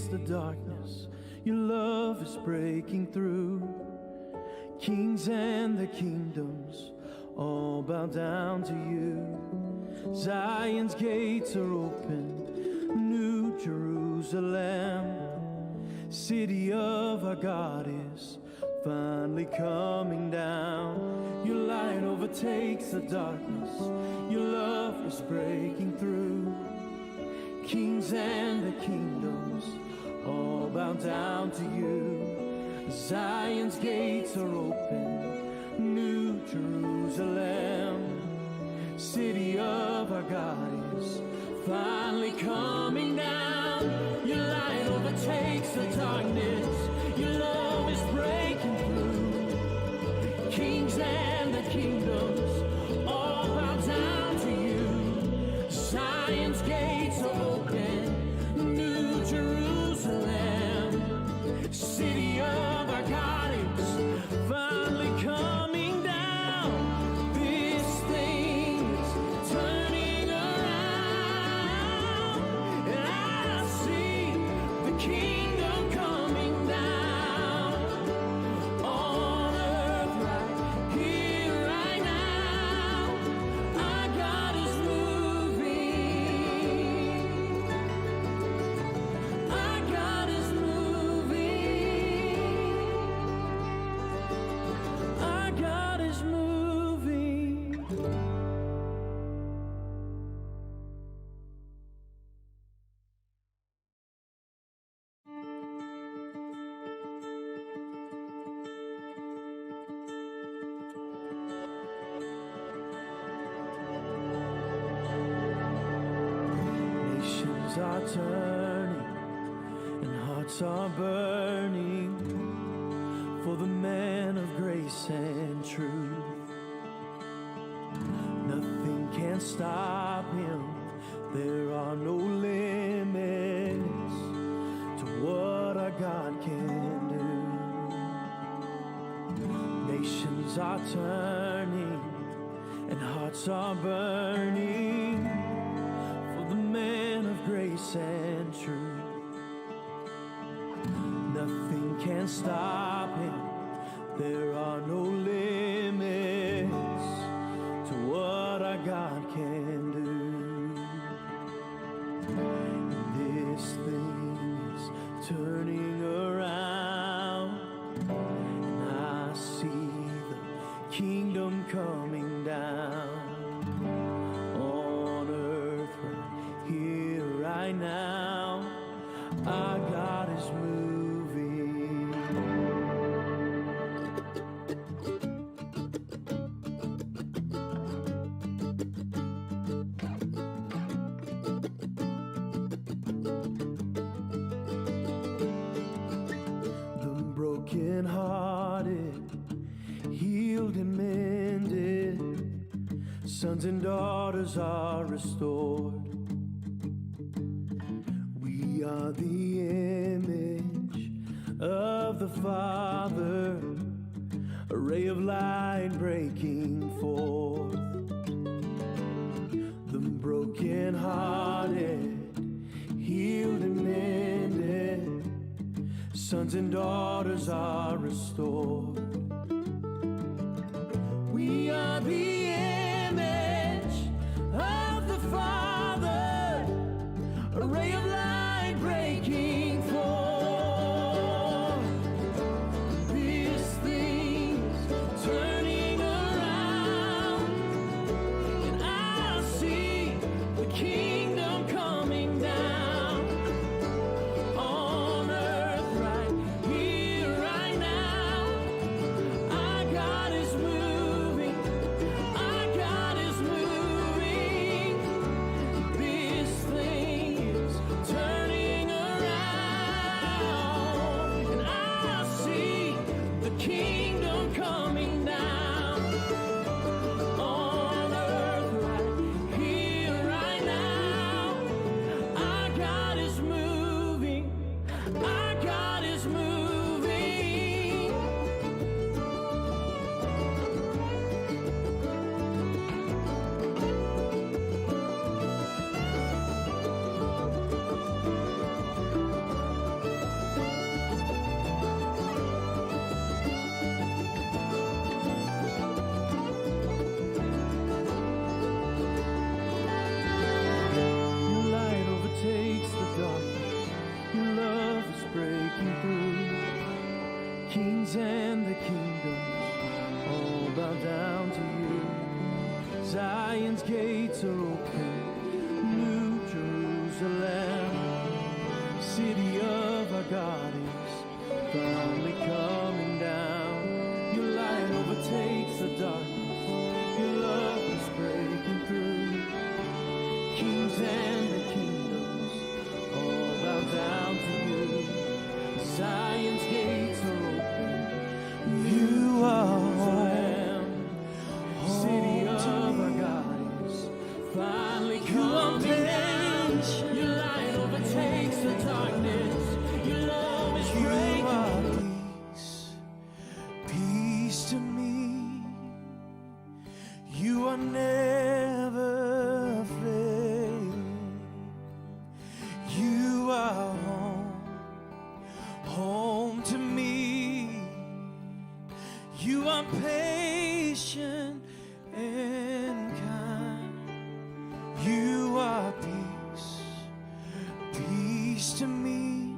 the darkness, your love is breaking through. Kings and the kingdoms all bow down to you. Zion's gates are open, New Jerusalem, city of our God is finally coming down. Your light overtakes the darkness, your love is breaking through. Kings and the kingdoms all bow down to you. Zion's gates are open, New Jerusalem, city of our God is finally coming down. Your light overtakes the darkness, your love is breaking through. Kings and the kingdoms all bow down to you. Zion's gates are open, New Jerusalem, city of our God is finally coming down. This thing is turning around, and I see the kingdom coming down on earth right here, right now. Our God is moving. Our God is moving. Our God is moving. Nations are turning and hearts are burning for the man of grace and truth. Nothing can stop him, there are no limits to what our God can do. Nations are turning and hearts are burning for the man of grace and truth. Nothing can stop him, there are no limits to what our God can do. This thing is turning around, and I see the kingdom coming down on earth right here, right now. Our God is moving. The broken-hearted, healed and mended, sons and daughters are restored. We are the image of the Father, a ray of light breaking forth. The broken-hearted, healed and mended, sons and daughters are restored. We are the image of the Father, a ray of light breaking forth. This thing's turning around, and I see the kingdom coming down on earth right here, right now. Our God is moving. Our God is moving. This thing is turning around, and I see the kingdom coming down on earth right here, right now. Our God is moving. Our God is moving. Kings and the kingdoms all bow down to you. Zion's gates are open, New Jerusalem, city of our God is finally coming down. Your light overtakes the darkness, your love is breaking through. Kings and the kingdoms all bow down to you. Zion's gates are open, you are Lamb, city of our God is finally coming down. Your light overtakes the darkness, your love is breaking. Peace to me, you are never failing. You are home to me. You are patient and kind. You are peace to me.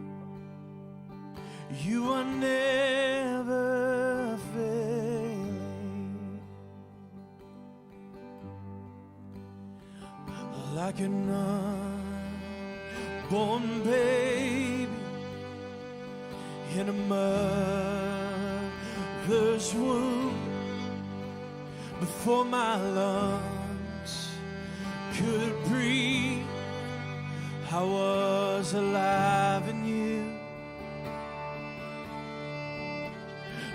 You are never failing. Like an unborn baby in a mother's womb, before my lungs could breathe, I was alive in you.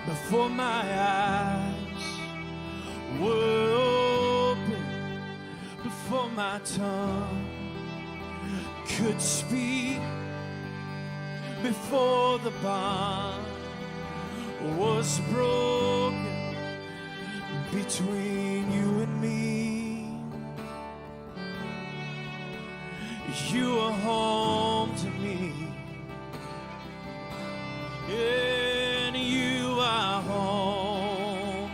Before my eyes were open, before my tongue could speak, before the bond was broken between you and me, you are home to me, and you are home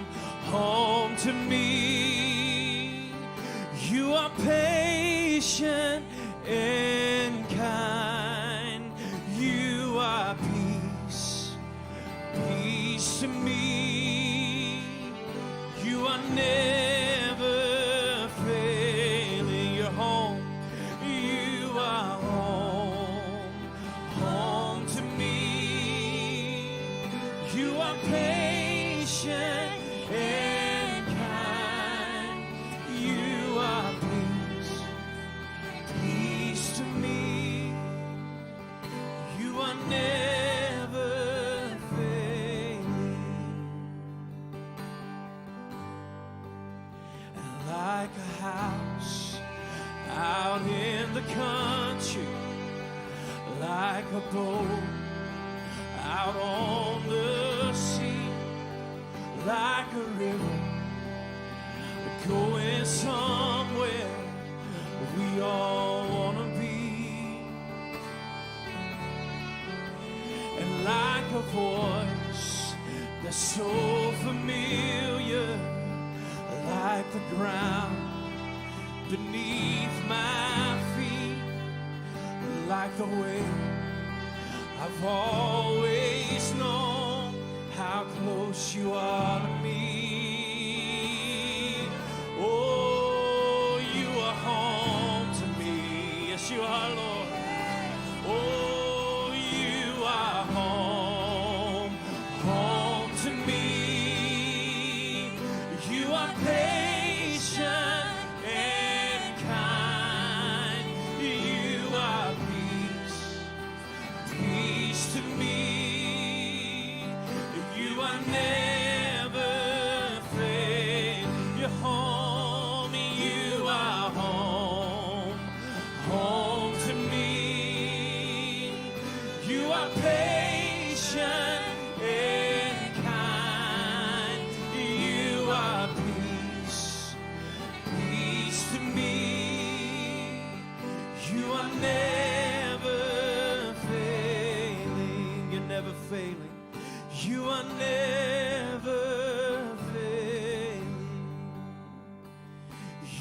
to me. You are patient and kind. You are peace to me. You are never failing. You're home. You are home to me. You are patient and kind. You are peace to me. You are never failing. And like a house out in the country, like a boat out on the sea, like a river going somewhere we all want to be, and like a voice that's so familiar, like the ground beneath my feet, like the way I've always known how close you are to me. Oh, you are home to me. Yes, you are, Lord. Oh, you are home to me. You are patient and kind. You are peace to me. You are never failing. You're home. You are home to me. You are patient and kind. You are peace to me. You are never failing. You're never failing. You are never failing.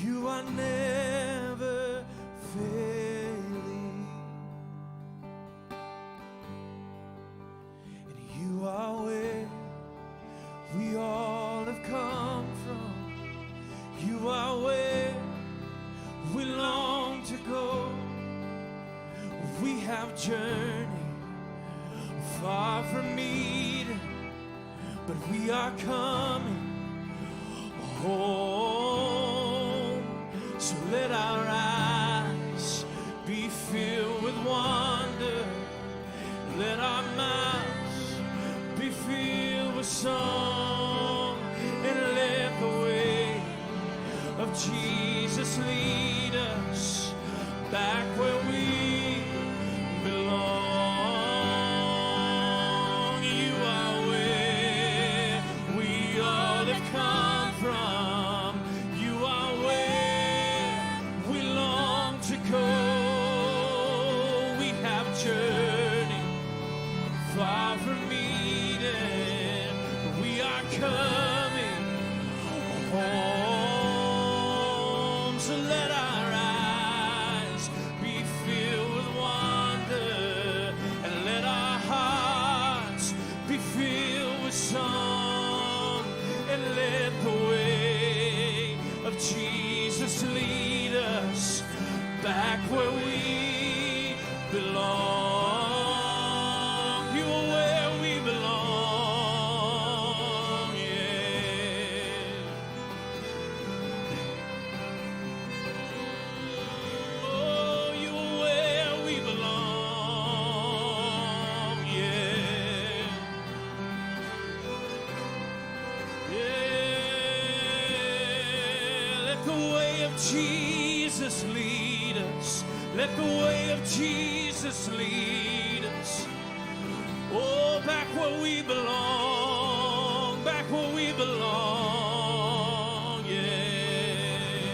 You are never failing. And you are with we are coming home. So let our eyes be filled with wonder. Let our mouths be filled with song. And let the way of Jesus lead us back where we belong. You are where we all have come from. You are where we long to go. We have journeyed far from Eden. We are coming home. So let our eyes be filled with wonder, and let our hearts be filled with song, and let the way of Jesus lead us back where we belong. You are where we belong, yeah. Oh, you are where we belong, yeah. Yeah, let the way of Jesus lead us. Let the way of Jesus lead us. Oh, back where we belong, back where we belong, yeah.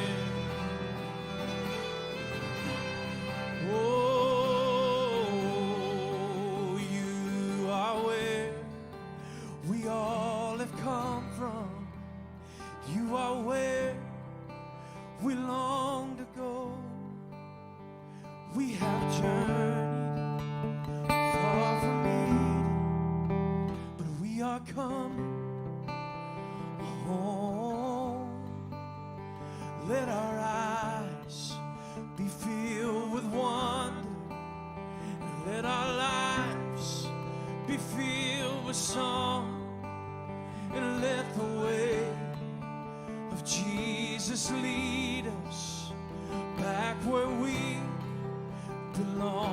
Oh, you are where we all have come from. You are where we long to go. We have journeyed far from Eden, but we are coming home. Let our eyes be filled with wonder, and let our lives be filled with song, and let the way of Jesus lead us back where we belong.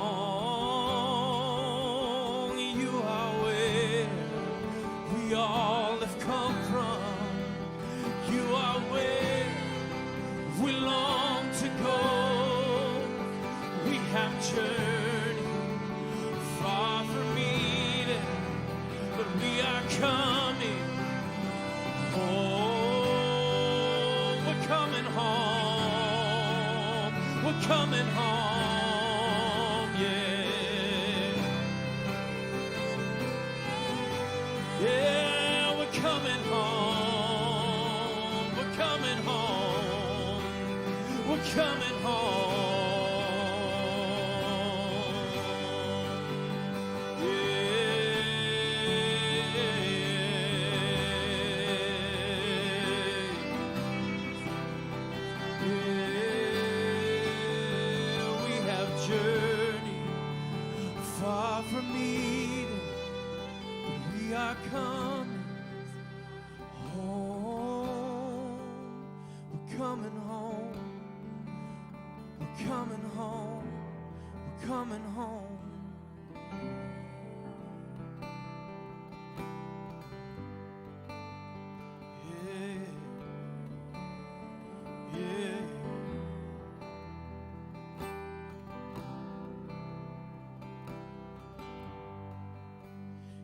You are where we all have come from. You are where we long to go. We have journeyed far from Eden, but we are coming home. We're coming home. We're coming home, yeah. Yeah, we're coming home. We're coming home. We're coming home. Journey far from Eden, but we are coming home. We're coming home. We're coming home. We're coming home. Yeah, yeah.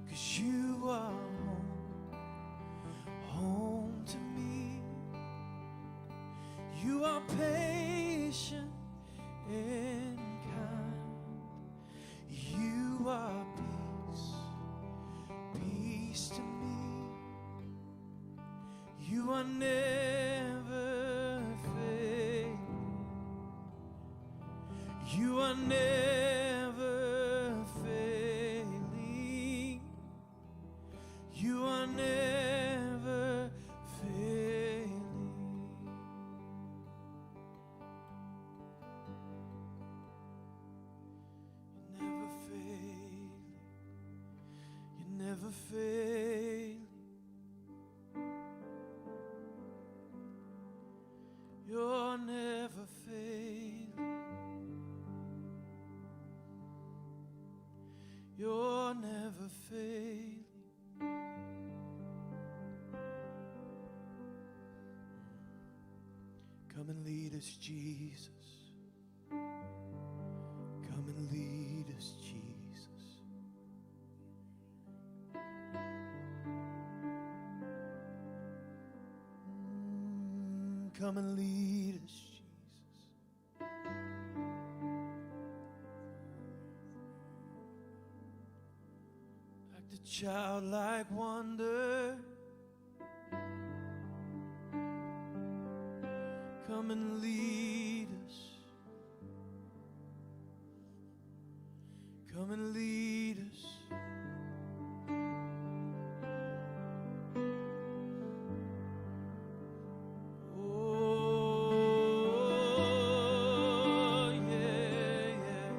'Cause you are home to me. You are patient and kind. You are peace to me. You are never failing. You are never failing. You are never failing. You're never failing. You're never failing. Come and lead us, Jesus. Come and lead us, Jesus. Come and lead us, Jesus. Like the childlike wonder. Come and lead us. Come and lead us. Oh, yeah, yeah.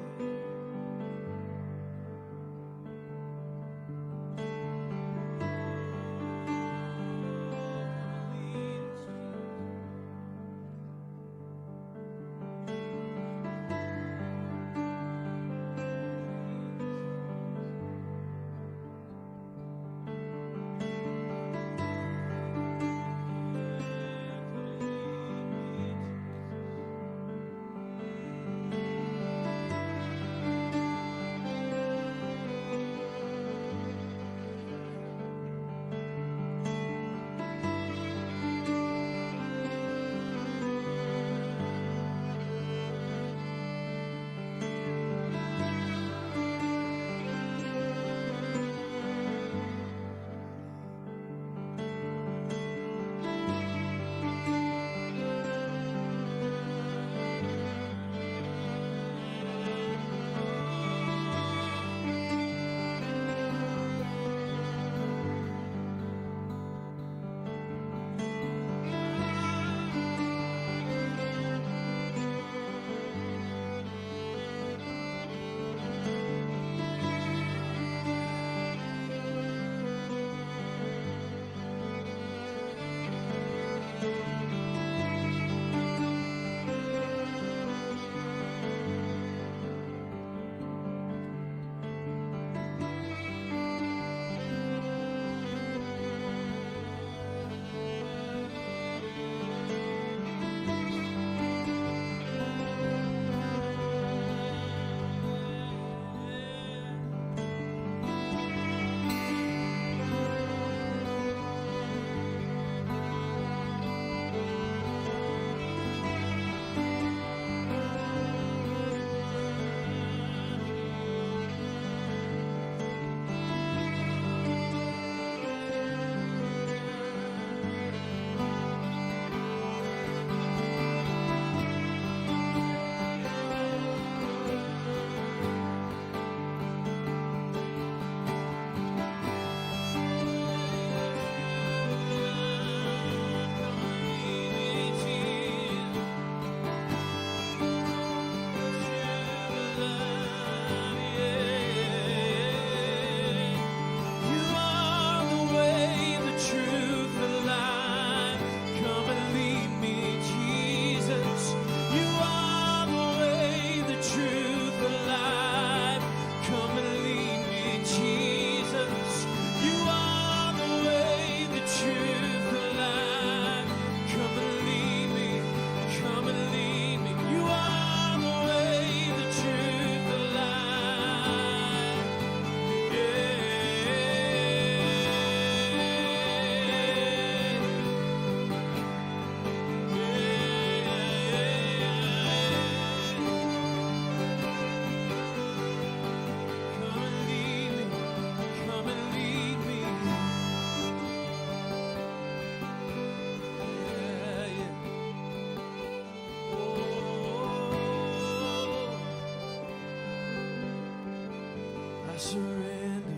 I surrender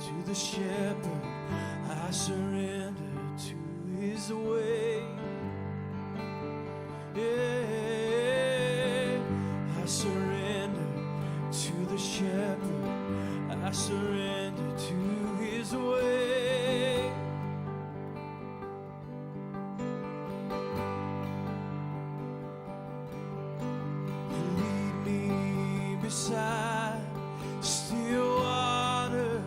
to the shepherd. I surrender to his way. Yeah, I surrender to the shepherd. I surrender to his way. You lead me beside still waters.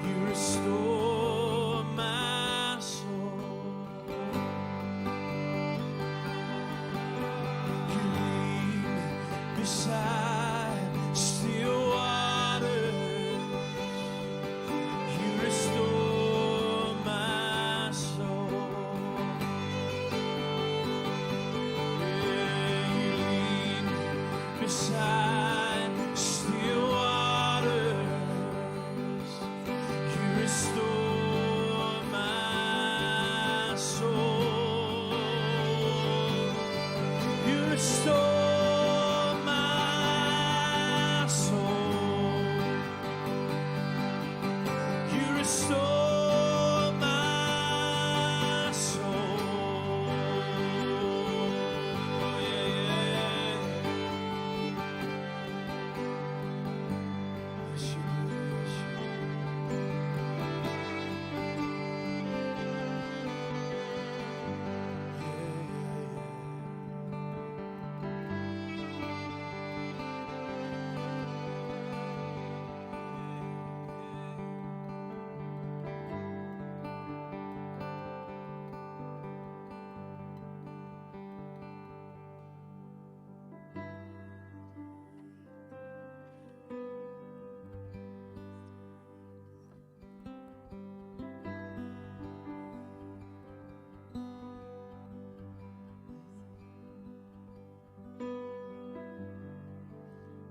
You restore my soul. beside still waters. You restore my soul. You restore my soul. You restore my soul. Yeah. Yes, you do. Yes, you do.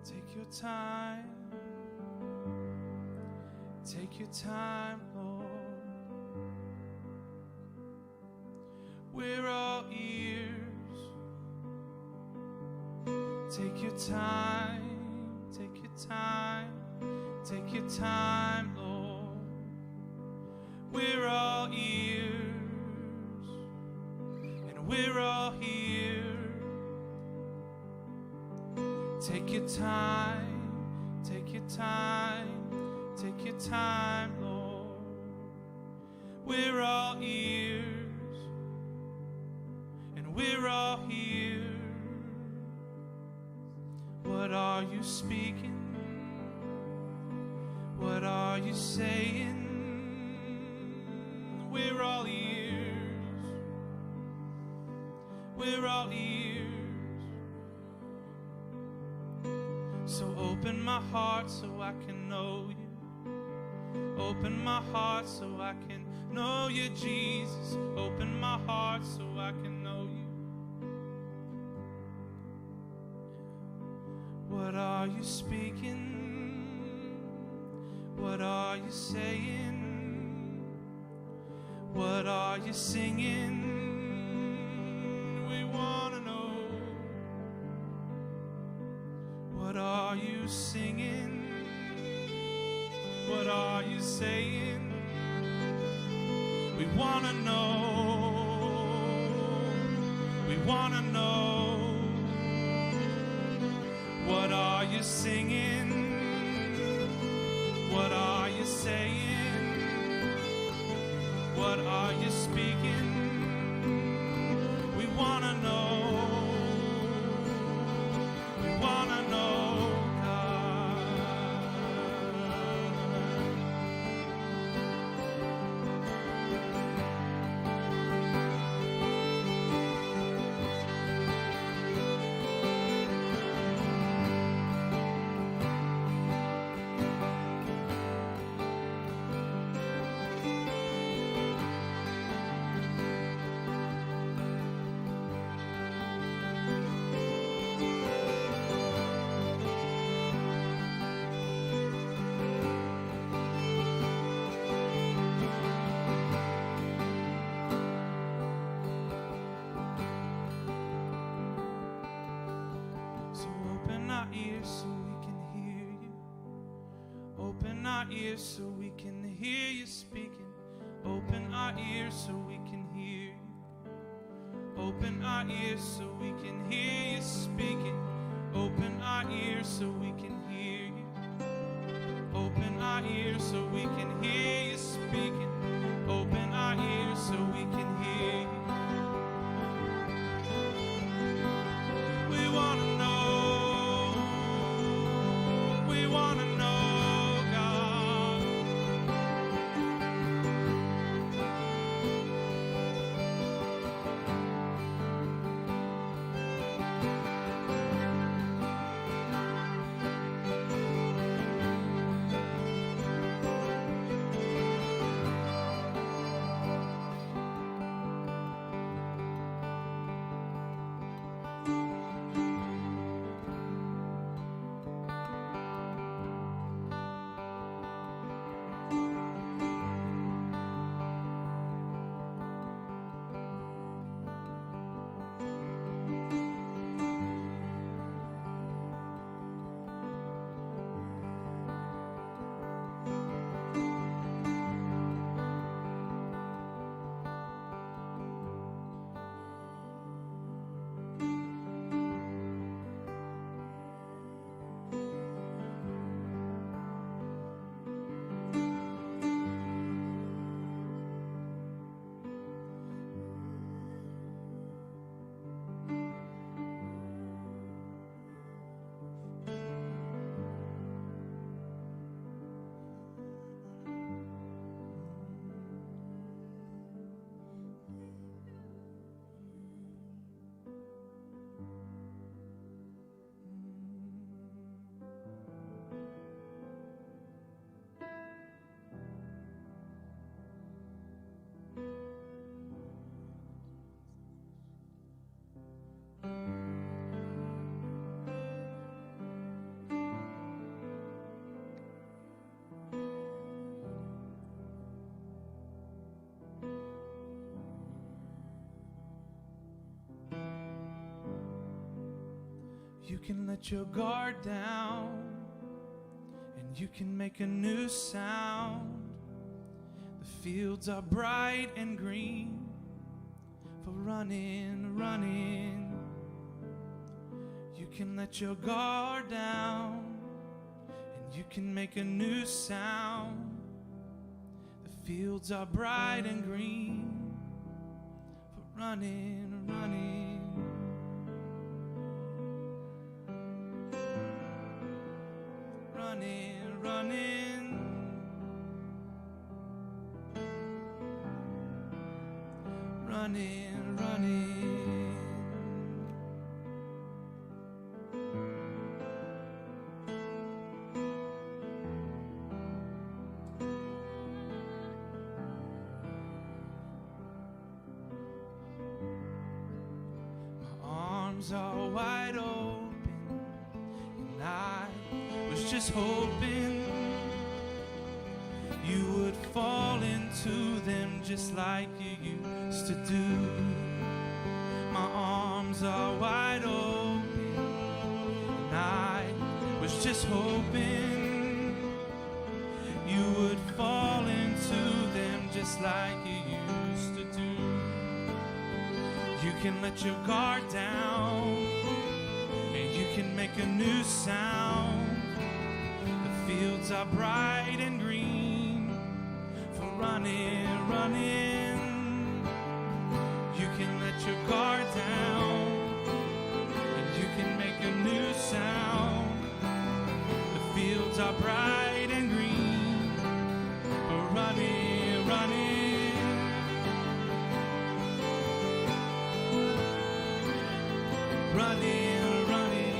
Take your time. Take your time, Lord. We're all ears. Take your time. Take your time. Take your time, Lord. We're all ears. And we're all here. Take your time, take your time, take your time, Lord. We're all ears, and we're all here. What are you speaking? What are you saying? We're all ears, we're all ears. So open my heart so I can know you. Open my heart so I can know you, Jesus. Open my heart so I can know you. What are you speaking? What are you saying? What are you singing? We want to know. What are you singing? What are you saying? We want to know. We want to know. What are you singing? What are you saying? What are you speaking? We want to know. We want to know. Ears so we can hear you speaking. Open our ears so we can hear you. Open our ears so we can hear you speaking. Open our ears so we can hear you. Open our ears so we can hear you speaking. Open our ears so we can hear you. We want to know. We want to know. You can let your guard down, and you can make a new sound. The fields are bright and green for running, running. You can let your guard down, and you can make a new sound. The fields are bright and green for running, running. Running, running. Running, running. My arms are wide open, and I was just hoping you would fall into them just like you used to do. My arms are wide open, and I was just hoping you would fall into them just like you used to do. You can let your guard down, and you can make a new sound. The fields are bright and green for running, running. You can let your guard down, and you can make a new sound. The fields are bright and green for running, running. Running, running.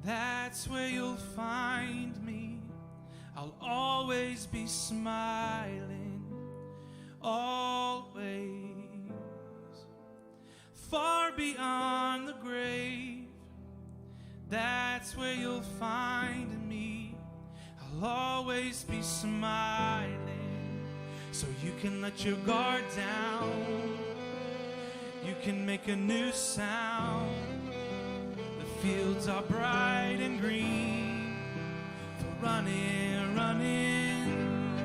That's where you'll find me. I'll always be smiling, always. Far beyond the grave, that's where you'll find me. I'll always be smiling. So you can let your guard down, you can make a new sound. Fields are bright and green for running, running.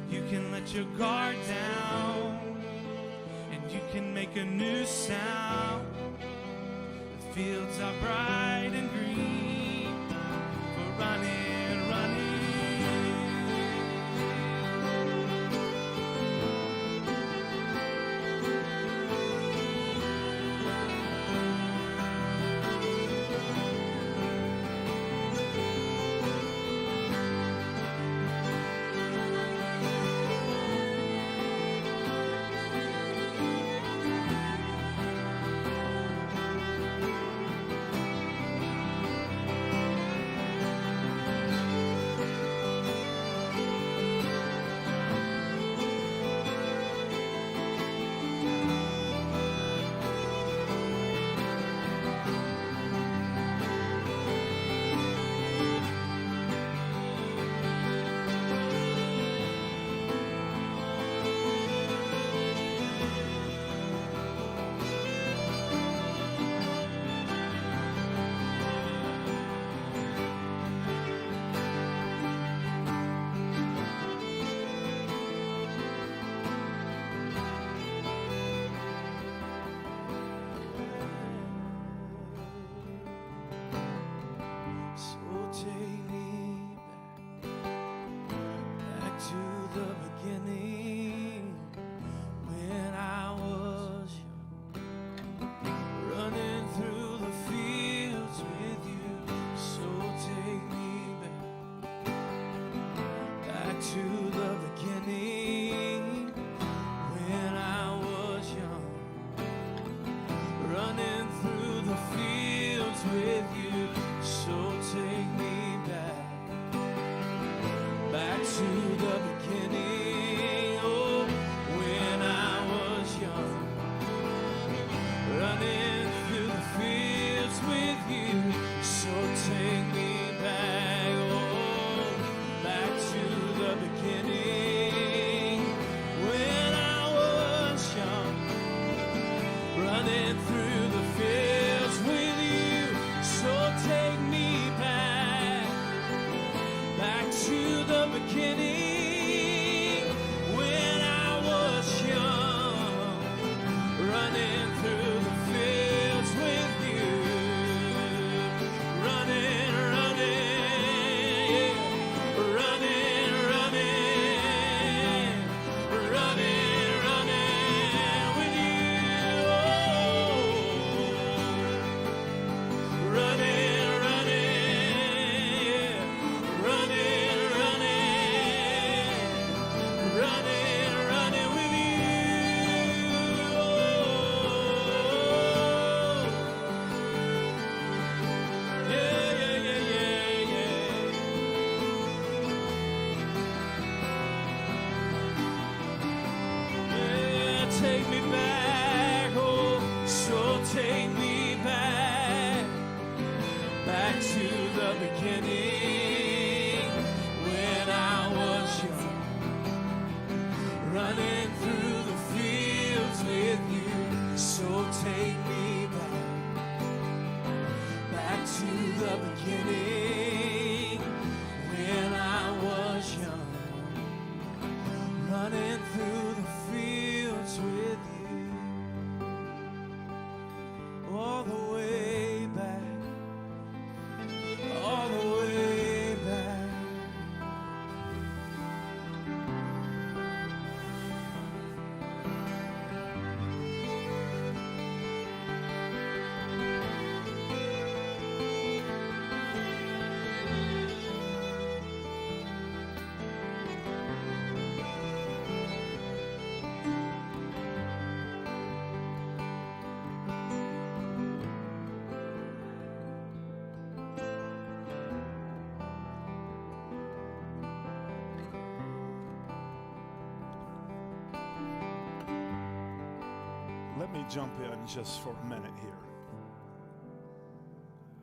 You can let your guard down, and you can make a new sound. The fields are bright and green for running, running. Let me jump in just for a minute here.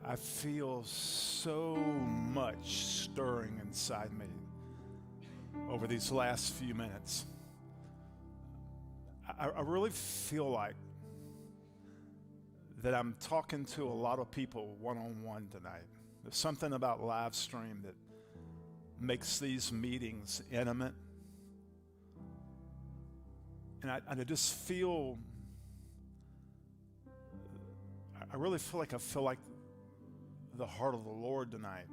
I feel so much stirring inside me over these last few minutes. I really feel like that I'm talking to a lot of people one-on-one tonight. There's something about live stream that makes these meetings intimate. And I just feel, I really feel like the heart of the Lord tonight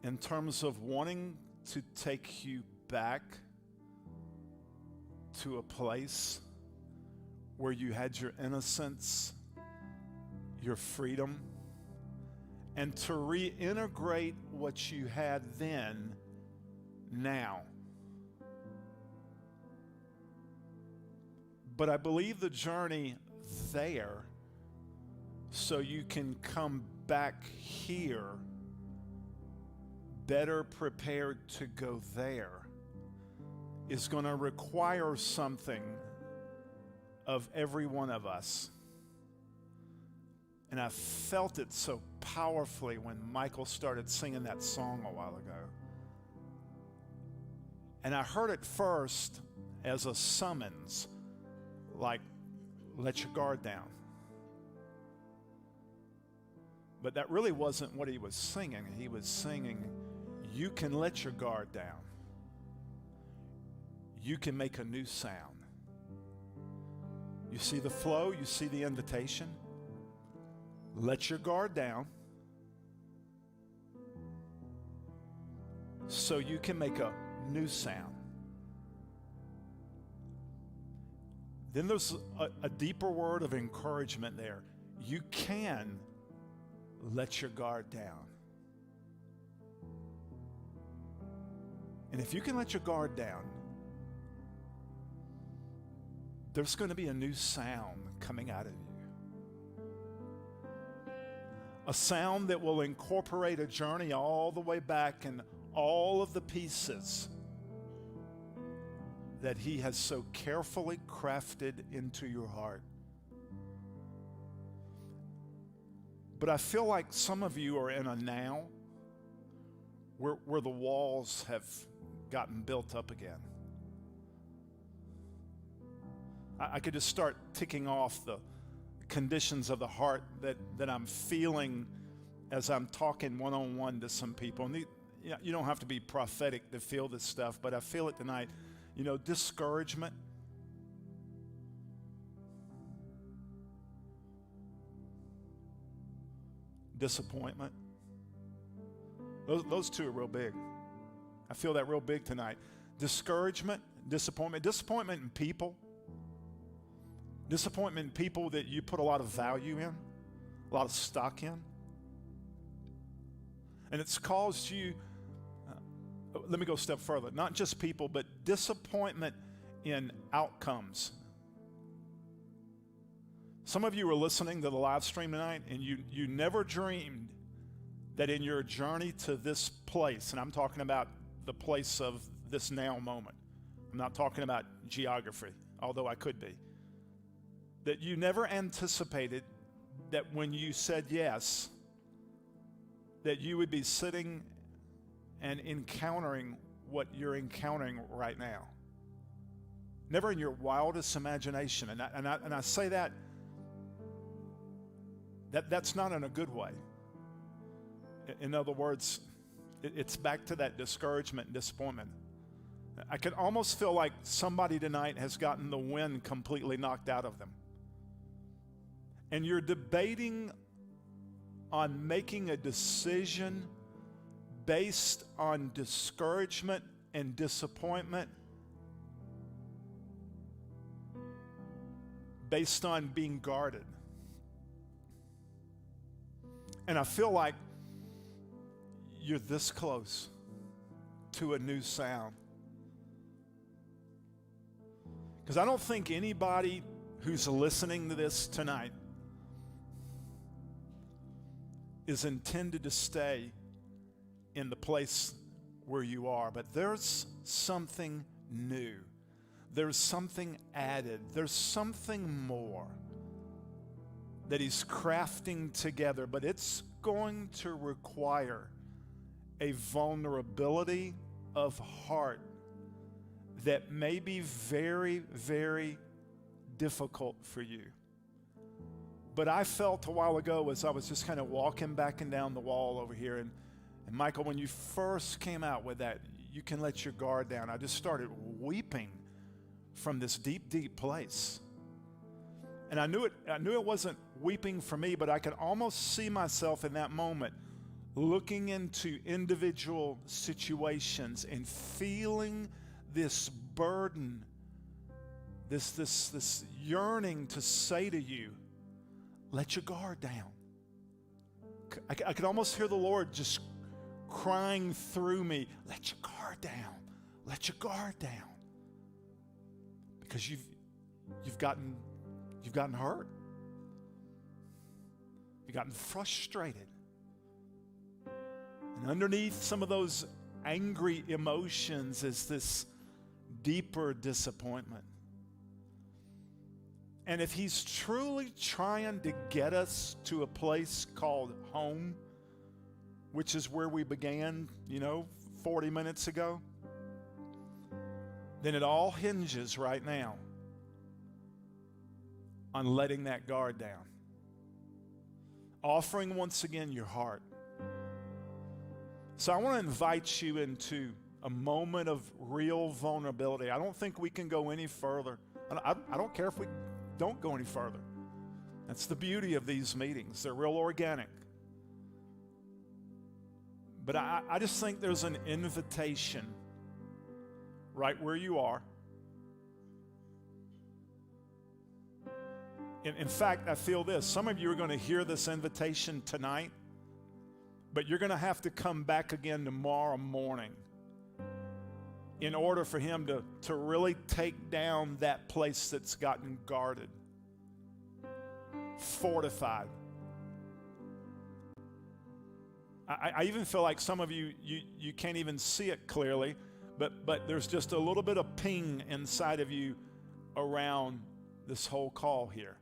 in terms of wanting to take you back to a place where you had your innocence, your freedom, and to reintegrate what you had then, now. But I believe the journey there, so you can come back here better prepared to go there, is going to require something of every one of us. And I felt it so powerfully when Michael started singing that song a while ago. And I heard it first as a summons, like, let your guard down. But that really wasn't what he was singing. He was singing, you can let your guard down. You can make a new sound. You see the flow, you see the invitation. Let your guard down so you can make a new sound. Then there's a deeper word of encouragement there. You can let your guard down. And if you can let your guard down, there's going to be a new sound coming out of you. A sound that will incorporate a journey all the way back and all of the pieces that He has so carefully crafted into your heart. But I feel like some of you are in a now where the walls have gotten built up again. I could just start ticking off the conditions of the heart that I'm feeling as I'm talking one-on-one to some people. And you don't have to be prophetic to feel this stuff, but I feel it tonight. You know, discouragement. Disappointment. Those two are real big. I feel that real big tonight. Discouragement, disappointment. Disappointment in people. Disappointment in people that you put a lot of value in, a lot of stock in. And it's caused you, let me go a step further, not just people, but disappointment in outcomes. Some of you are listening to the live stream tonight, and you never dreamed that in your journey to this place, and I'm talking about the place of this now moment. I'm not talking about geography, although I could be. That you never anticipated that when you said yes, that you would be sitting and encountering what you're encountering right now. Never in your wildest imagination. And I say that's not in a good way. In other words, it's back to that discouragement and disappointment. I can almost feel like somebody tonight has gotten the wind completely knocked out of them. And you're debating on making a decision based on discouragement and disappointment, based on being guarded. And I feel like you're this close to a new sound. Because I don't think anybody who's listening to this tonight is intended to stay in the place where you are, but there's something new. there's something added. There's something more that he's crafting together, but it's going to require a vulnerability of heart that may be very, very difficult for you. But I felt a while ago as I was just kind of walking back and down the wall over here, and Michael, when you first came out with that, you can let your guard down, I just started weeping from this deep, deep place. And I knew it wasn't weeping for me, but I could almost see myself in that moment looking into individual situations and feeling this burden, this yearning to say to you, let your guard down. I could almost hear the Lord just crying through me, let your guard down, let your guard down. Because you've gotten hurt. You've gotten frustrated. And underneath some of those angry emotions is this deeper disappointment. And if he's truly trying to get us to a place called home, which is where we began, 40 minutes ago, then it all hinges right now on letting that guard down. Offering once again your heart. So I want to invite you into a moment of real vulnerability. I don't think we can go any further. I don't care if we don't go any further. That's the beauty of these meetings. They're real organic. But I just think there's an invitation right where you are. In fact, I feel this. Some of you are going to hear this invitation tonight, but you're going to have to come back again tomorrow morning in order for him to really take down that place that's gotten guarded, fortified. I even feel like some of you can't even see it clearly, but there's just a little bit of ping inside of you around this whole call here.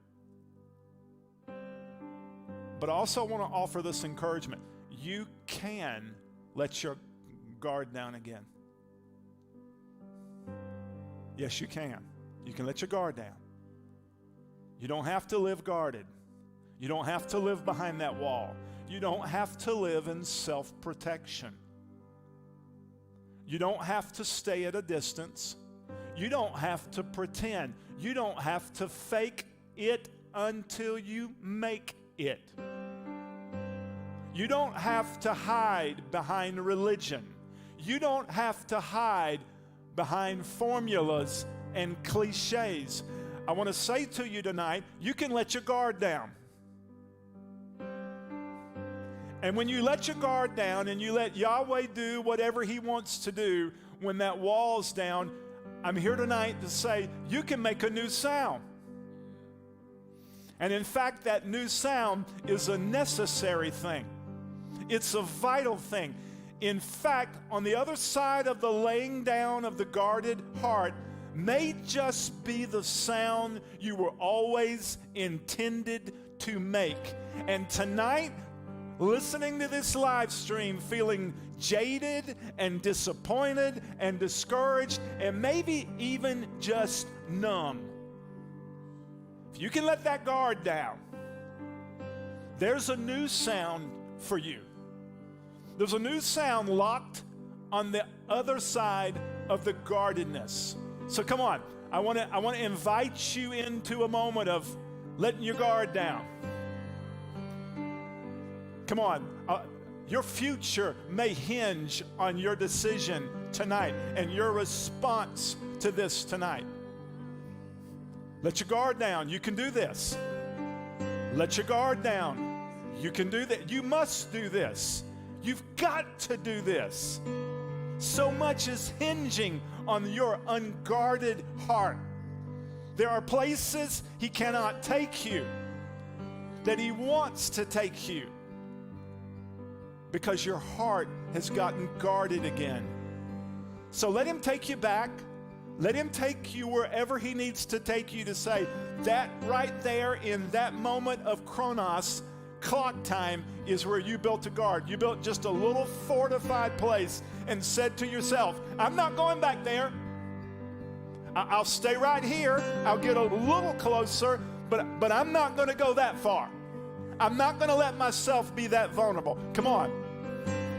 But I also want to offer this encouragement. You can let your guard down again. Yes, you can. You can let your guard down. You don't have to live guarded. You don't have to live behind that wall. You don't have to live in self-protection. You don't have to stay at a distance. You don't have to pretend. You don't have to fake it until you make it. You don't have to hide behind religion. You don't have to hide behind formulas and cliches. I want to say to you tonight, you can let your guard down. And when you let your guard down and you let Yahweh do whatever he wants to do, when that wall's down, I'm here tonight to say you can make a new sound. And in fact, that new sound is a necessary thing. It's a vital thing. In fact, on the other side of the laying down of the guarded heart may just be the sound you were always intended to make. And tonight, listening to this live stream, feeling jaded and disappointed and discouraged and maybe even just numb, if you can let that guard down, there's a new sound for you. There's a new sound locked on the other side of the guardedness. So come on, I want to invite you into a moment of letting your guard down. Come on, your future may hinge on your decision tonight and your response to this tonight. Let your guard down. You can do this. Let your guard down. You can do that. You must do this. You've got to do this. So much is hinging on your unguarded heart. There are places he cannot take you that he wants to take you because your heart has gotten guarded again. So let him take you back. Let him take you wherever he needs to take you to say, that right there in that moment of chronos, clock time, is where you built a guard. You built just a little fortified place and said to yourself, I'm not going back there. I'll stay right here. I'll get a little closer, but I'm not going to go that far. I'm not going to let myself be that vulnerable. Come on.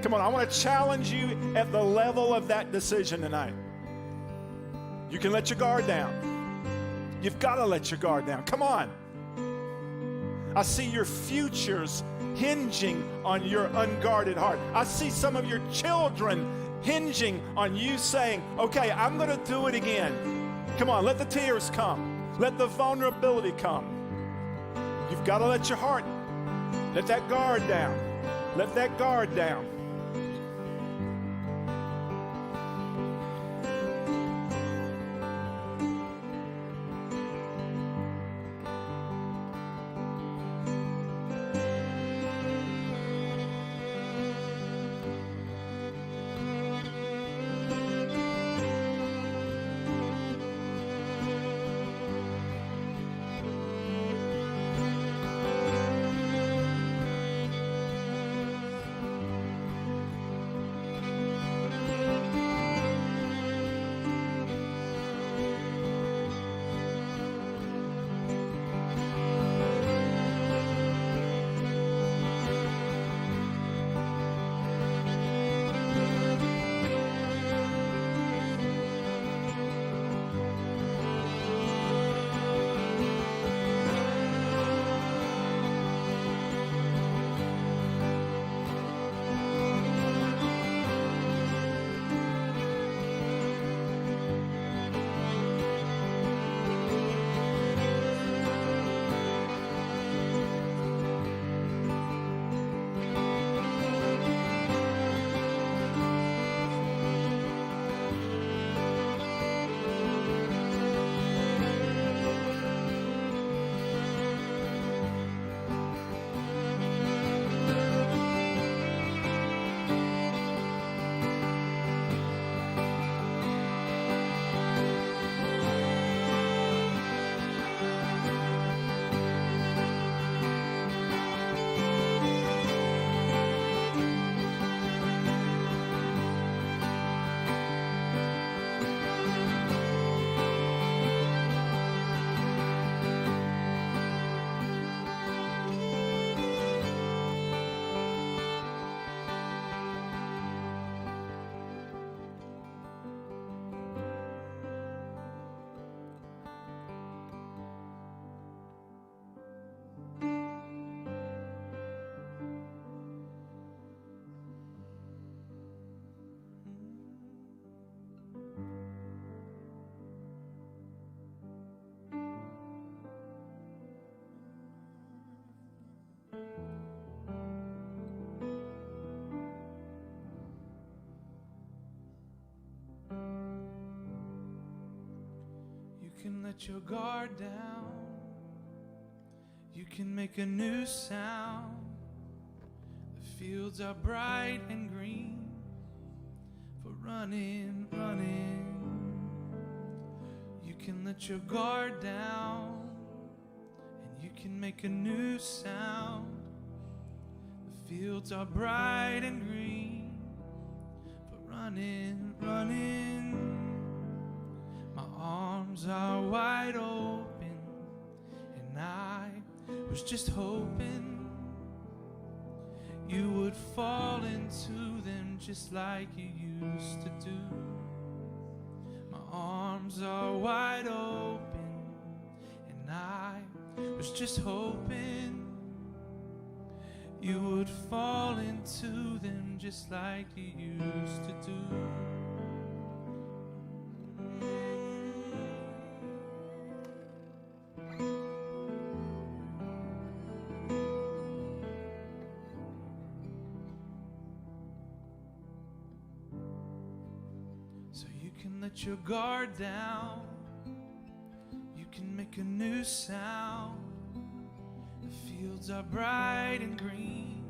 Come on. I want to challenge you at the level of that decision tonight. You can let your guard down. You've got to let your guard down. Come on. I see your futures hinging on your unguarded heart. I see some of your children hinging on you saying, okay, I'm going to do it again. Come on, let the tears come. Let the vulnerability come. You've got to let your heart, let that guard down. Let that guard down. You can let your guard down. You can make a new sound. The fields are bright and green for running, running. You can let your guard down, and you can make a new sound. The fields are bright and green for running, running. My arms are wide open, and I was just hoping you would fall into them just like you used to do. My arms are wide open, and I was just hoping you would fall into them just like you used to do. Let your guard down. You can make a new sound. The fields are bright and green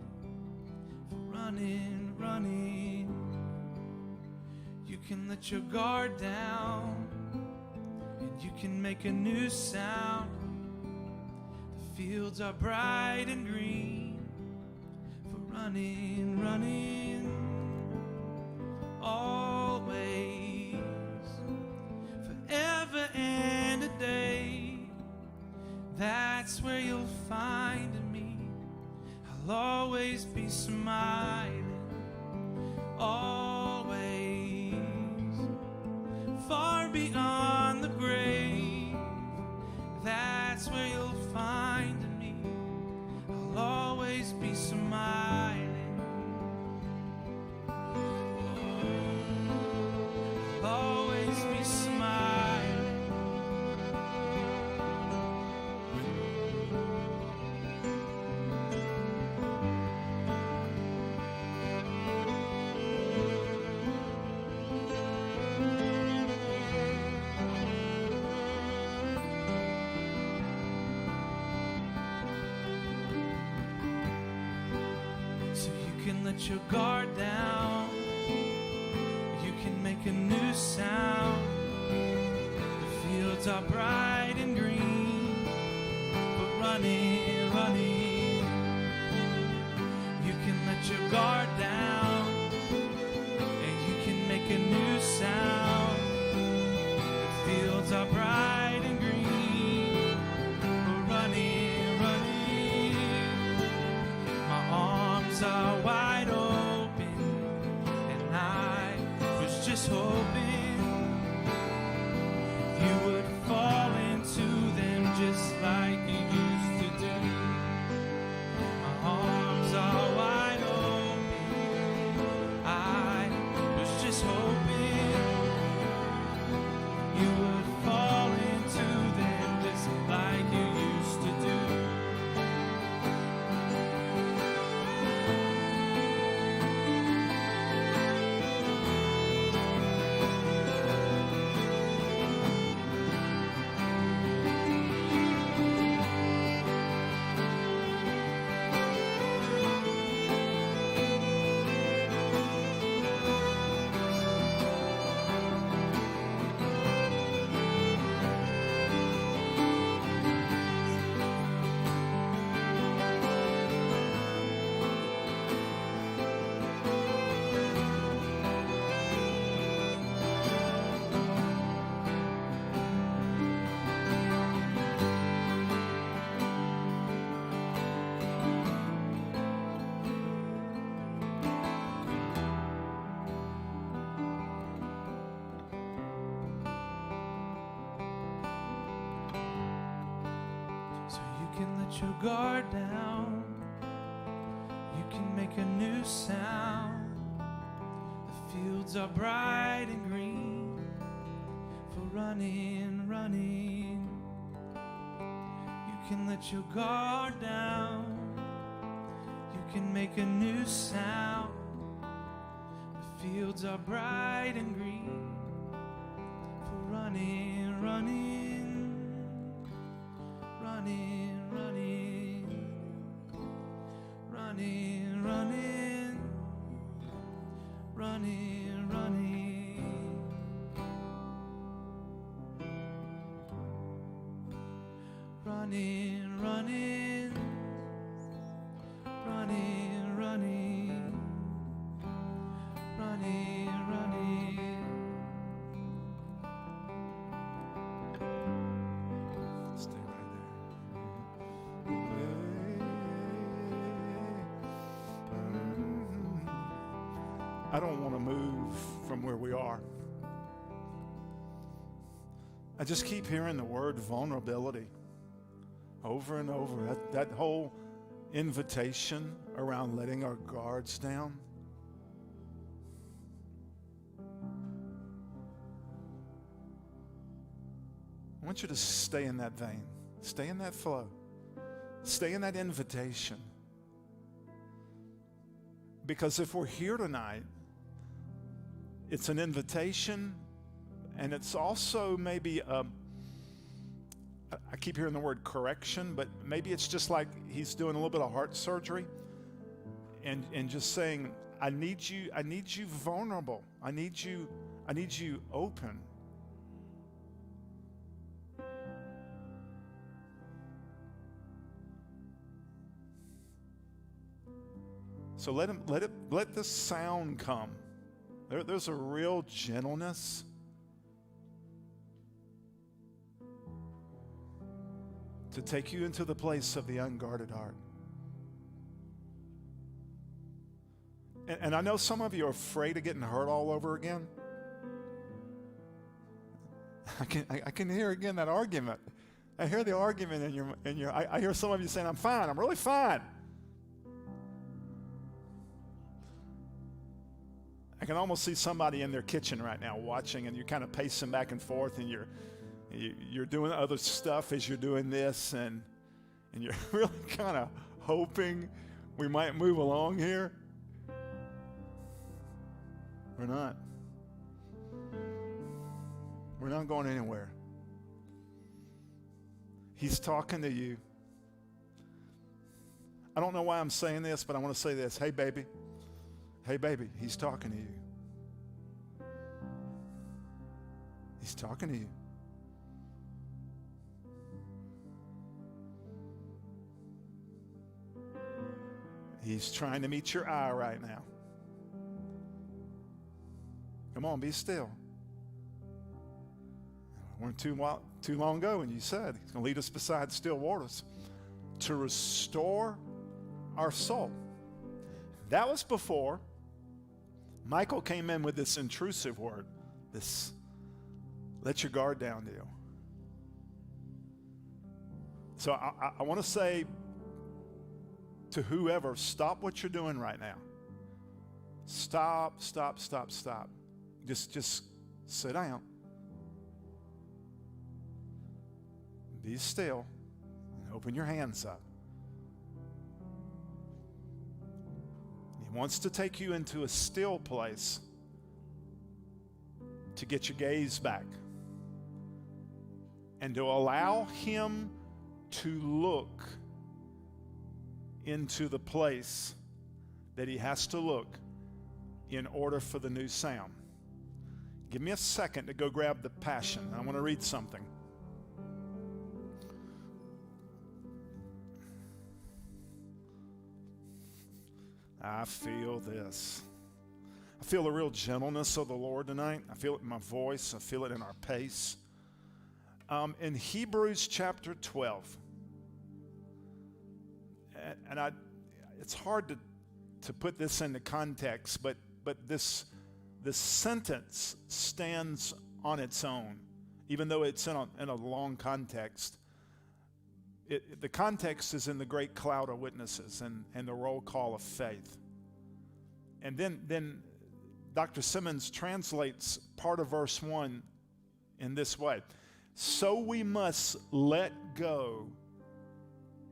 for running, running. You can let your guard down. can make a new sound. The fields are bright and green for running, running always, forever and a day. That's where you'll find me. I'll always be smiling, always, far beyond the grave. That's where you'll find me. I'll always be smiling, I'll always be smiling. Let your guard down. You can make a new sound. The fields are bright and green, but running, running. You can let your guard down, and you can make a new sound. The fields are bright and green, but running, running. My arms are wide open, and I was just hoping you would fall into them just like you used to do. My arms are wide open, I was just hoping you would fall into them just like you used to do. Your guard down, you can make a new sound. The fields are bright and green for running, running. You can let your guard down, you can make a new sound. The fields are bright and green for running, running, running. Running, running, running, running, running, running, running, running, running, running. Stay right there. I don't want to move from where we are. I just keep hearing the word vulnerability over and over. That whole invitation around letting our guards down. I want you to stay in that vein. Stay in that flow. Stay in that invitation. Because if we're here tonight, it's an invitation, and it's also maybe I keep hearing the word correction, but maybe it's just like he's doing a little bit of heart surgery and just saying, I need you vulnerable. I need you open. So let this sound come. There's a real gentleness. To take you into the place of the unguarded heart. And I know some of you are afraid of getting hurt all over again. I can hear again that argument. I hear the argument in your I hear some of you saying, I'm fine, I'm really fine. I can almost see somebody in their kitchen right now watching, and you're kind of pacing back and forth, and you're doing other stuff as you're doing this, and you're really kind of hoping we might move along here. We're not. We're not going anywhere. He's talking to you. I don't know why I'm saying this, but I want to say this. Hey, baby. Hey, baby, he's talking to you. He's talking to you. He's trying to meet your eye right now. Come on, be still. It weren't too long ago when you said he's going to lead us beside still waters to restore our soul. That was before Michael came in with this intrusive word, this let your guard down deal. So I want to say to whoever, stop what you're doing right now. Stop. Just sit down. Be still and open your hands up. He wants to take you into a still place to get your gaze back and to allow him to look into the place that he has to look in order for the new sound. Give me a second to go grab the Passion. I want to read something. I feel this. I feel the real gentleness of the Lord tonight. I feel it in my voice. I feel it in our pace. In Hebrews chapter 12, and it's hard to put this into context, but this sentence stands on its own, even though it's in a long context. The context is in the great cloud of witnesses and the roll call of faith. And then Dr. Simmons translates part of verse 1 in this way. So we must let go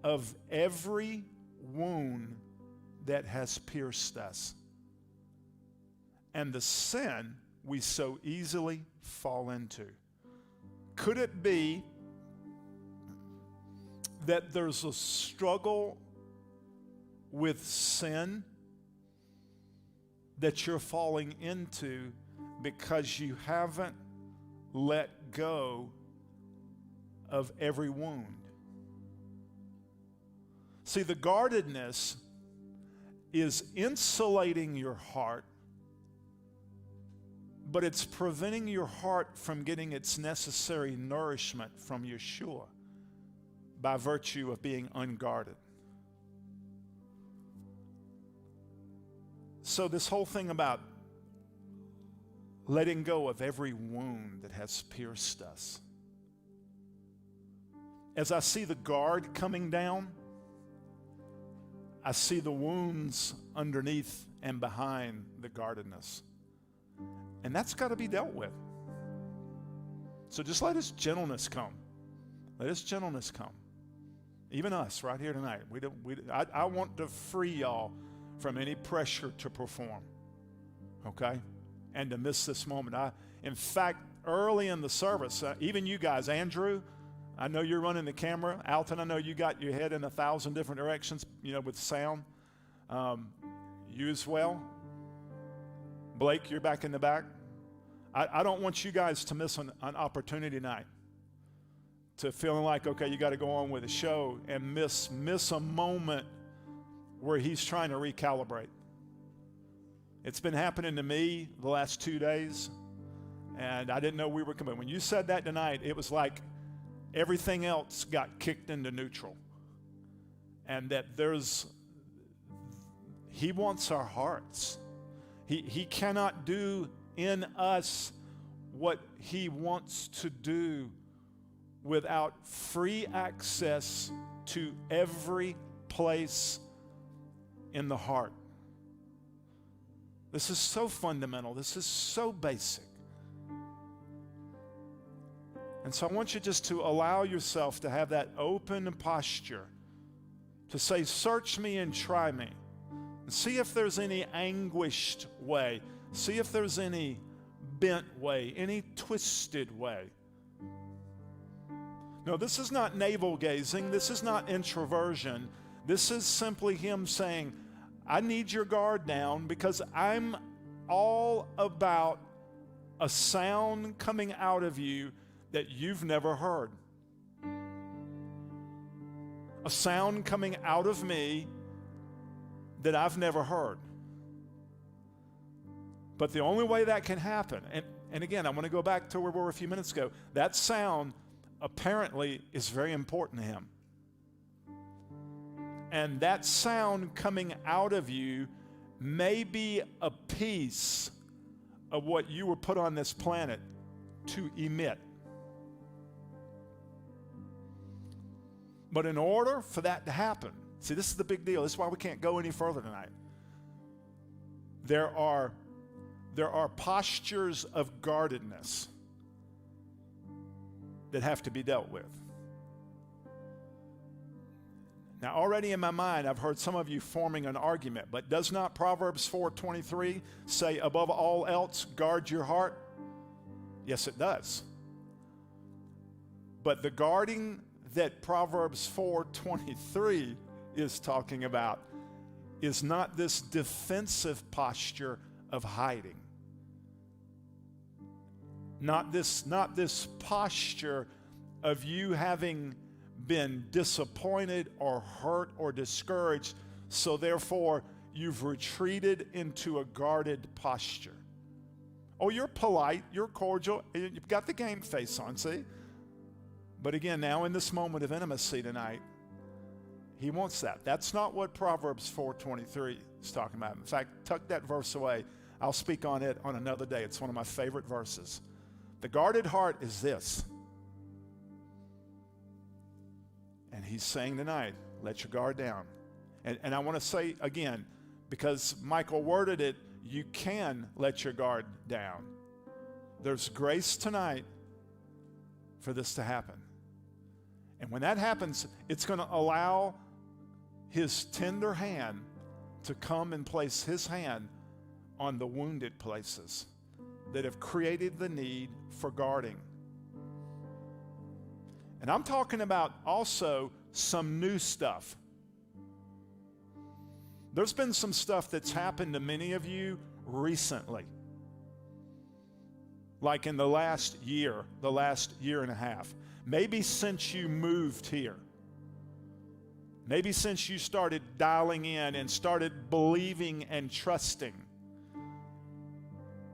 of every wound that has pierced us and the sin we so easily fall into. Could it be that there's a struggle with sin that you're falling into because you haven't let go of every wound? See, the guardedness is insulating your heart, but it's preventing your heart from getting its necessary nourishment from Yeshua by virtue of being unguarded. So this whole thing about letting go of every wound that has pierced us. As I see the guard coming down, I see the wounds underneath and behind the guardedness. And that's got to be dealt with. So just let his gentleness come. Let his gentleness come. Even us right here tonight. I want to free y'all from any pressure to perform. Okay? And to miss this moment. In fact, early in the service, even you guys, Andrew, I know you're running the camera. Alton, I know you got your head in 1,000 different directions, with sound. You as well. Blake, you're back in the back. I don't want you guys to miss an opportunity tonight to feeling like, okay, you got to go on with the show and miss a moment where he's trying to recalibrate. It's been happening to me the last 2 days, and I didn't know we were coming. When you said that tonight, it was like everything else got kicked into neutral. And that He wants our hearts. He cannot do in us what He wants to do without free access to every place in the heart. This is so fundamental. This is so basic. And so I want you just to allow yourself to have that open posture to say, search me and try me. And see if there's any anguished way. See if there's any bent way, any twisted way. No, this is not navel gazing. This is not introversion. This is simply Him saying, I need your guard down because I'm all about a sound coming out of you that you've never heard. A sound coming out of me that I've never heard. But the only way that can happen, and again, I want to go back to where we were a few minutes ago, that sound apparently is very important to Him. And that sound coming out of you may be a piece of what you were put on this planet to emit. But in order for that to happen, see, this is the big deal. This is why we can't go any further tonight. There are postures of guardedness that have to be dealt with. Now, already in my mind, I've heard some of you forming an argument, but does not Proverbs 4:23 say, above all else, guard your heart? Yes, it does. But the guarding that Proverbs 4:23 is talking about is not this defensive posture of hiding. Not this posture of you having been disappointed or hurt or discouraged, so therefore you've retreated into a guarded posture. Oh, you're polite, you're cordial, you've got the game face on, see? But again, now in this moment of intimacy tonight, He wants that. That's not what Proverbs 4:23 is talking about. In fact, tuck that verse away. I'll speak on it on another day. It's one of my favorite verses. The guarded heart is this. And He's saying tonight, let your guard down. And I want to say again, because Michael worded it, you can let your guard down. There's grace tonight for this to happen. And when that happens, it's going to allow His tender hand to come and place His hand on the wounded places that have created the need for guarding. And I'm talking about also some new stuff. There's been some stuff that's happened to many of you recently. Like in the last year and a half. Maybe since you moved here. Maybe since you started dialing in and started believing and trusting.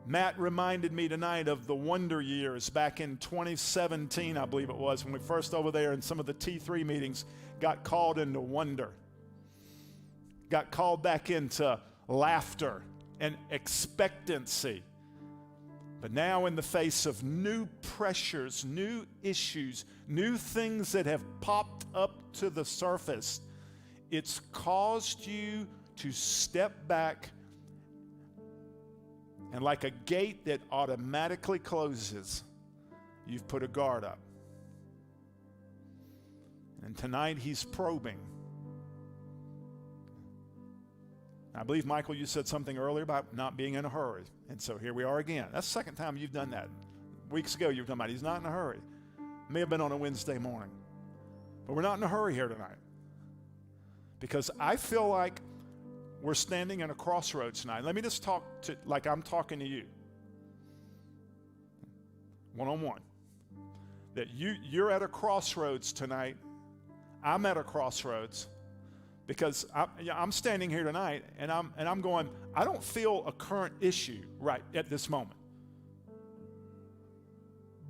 Matt reminded me tonight of the wonder years back in 2017, I believe it was, when we first over there in some of the T3 meetings got called into wonder. Got called back into laughter and expectancy. But now in the face of new pressures, new issues, new things that have popped up to the surface, it's caused you to step back, and like a gate that automatically closes, you've put a guard up. And tonight He's probing. I believe, Michael, you said something earlier about not being in a hurry. And so here we are again. That's the second time you've done that. Weeks ago you were talking about He's not in a hurry. May have been on a Wednesday morning. But we're not in a hurry here tonight. Because I feel like we're standing in a crossroads tonight. Let me just talk to like I'm talking to you. One-on-one. That you're at a crossroads tonight. I'm at a crossroads. Because I'm standing here tonight and I'm going, I don't feel a current issue right at this moment.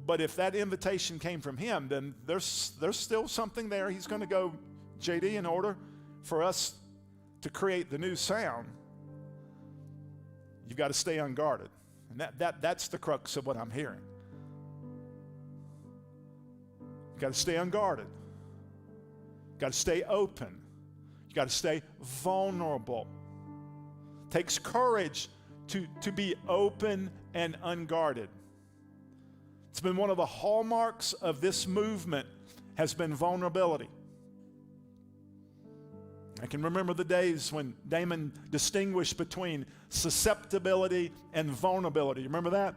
But if that invitation came from him, then there's still something there. He's going to go, JD, in order for us to create the new sound, you've got to stay unguarded. And that's the crux of what I'm hearing. You've got to stay unguarded. You've got to stay open. You've got to stay vulnerable. It takes courage to be open and unguarded. It's been one of the hallmarks of this movement has been vulnerability. I can remember the days when Damon distinguished between susceptibility and vulnerability. You remember that?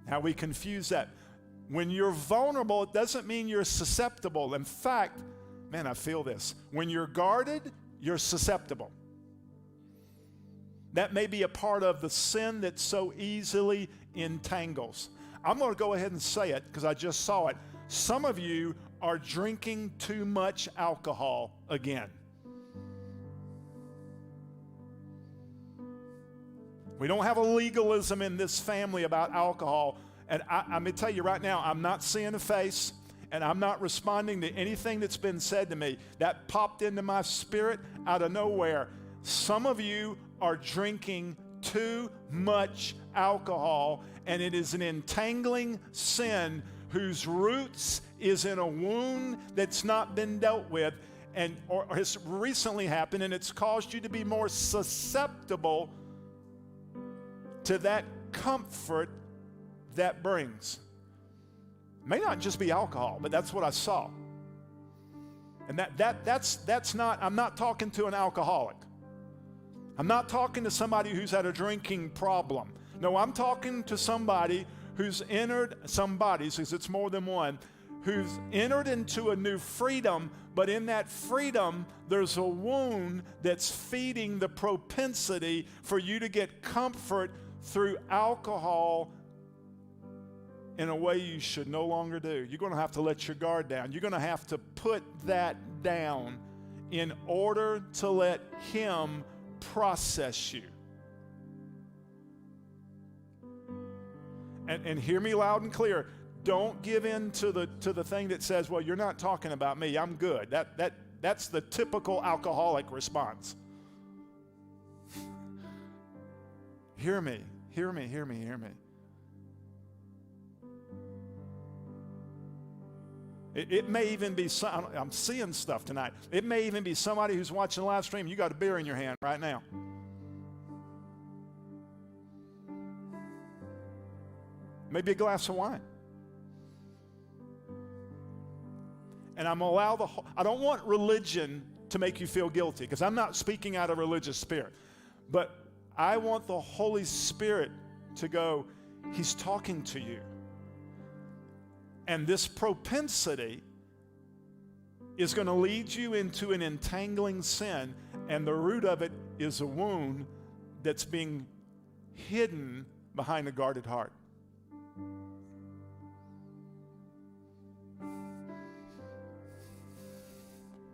How we confuse that. When you're vulnerable, it doesn't mean you're susceptible. In fact, man, I feel this. When you're guarded, you're susceptible. That may be a part of the sin that so easily entangles. I'm going to go ahead and say it because I just saw it. Some of you are drinking too much alcohol again. We don't have a legalism in this family about alcohol. And I'm going to tell you right now, I'm not seeing a face and I'm not responding to anything that's been said to me. That popped into my spirit out of nowhere. Some of you are drinking too much alcohol, and it is an entangling sin whose roots is in a wound that's not been dealt with or has recently happened, and it's caused you to be more susceptible to that comfort that brings. It may not just be alcohol, but that's what I saw. And that's not, I'm not talking to an alcoholic. I'm not talking to somebody who's had a drinking problem. No, I'm talking to somebody who's entered, because it's more than one, who's entered into a new freedom, but in that freedom, there's a wound that's feeding the propensity for you to get comfort through alcohol in a way you should no longer do. You're going to have to let your guard down. You're going to have to put that down in order to let him process you. And hear me loud and clear. Don't give in to the thing that says, well, you're not talking about me. I'm good. That's the typical alcoholic response. Hear me. Hear me. Hear me. Hear me. It may even be, I'm seeing stuff tonight. It may even be somebody who's watching the live stream. You got a beer in your hand right now. Maybe a glass of wine. And I'm I don't want religion to make you feel guilty, because I'm not speaking out of religious spirit. But I want the Holy Spirit to go, he's talking to you. And this propensity is going to lead you into an entangling sin, and the root of it is a wound that's being hidden behind a guarded heart.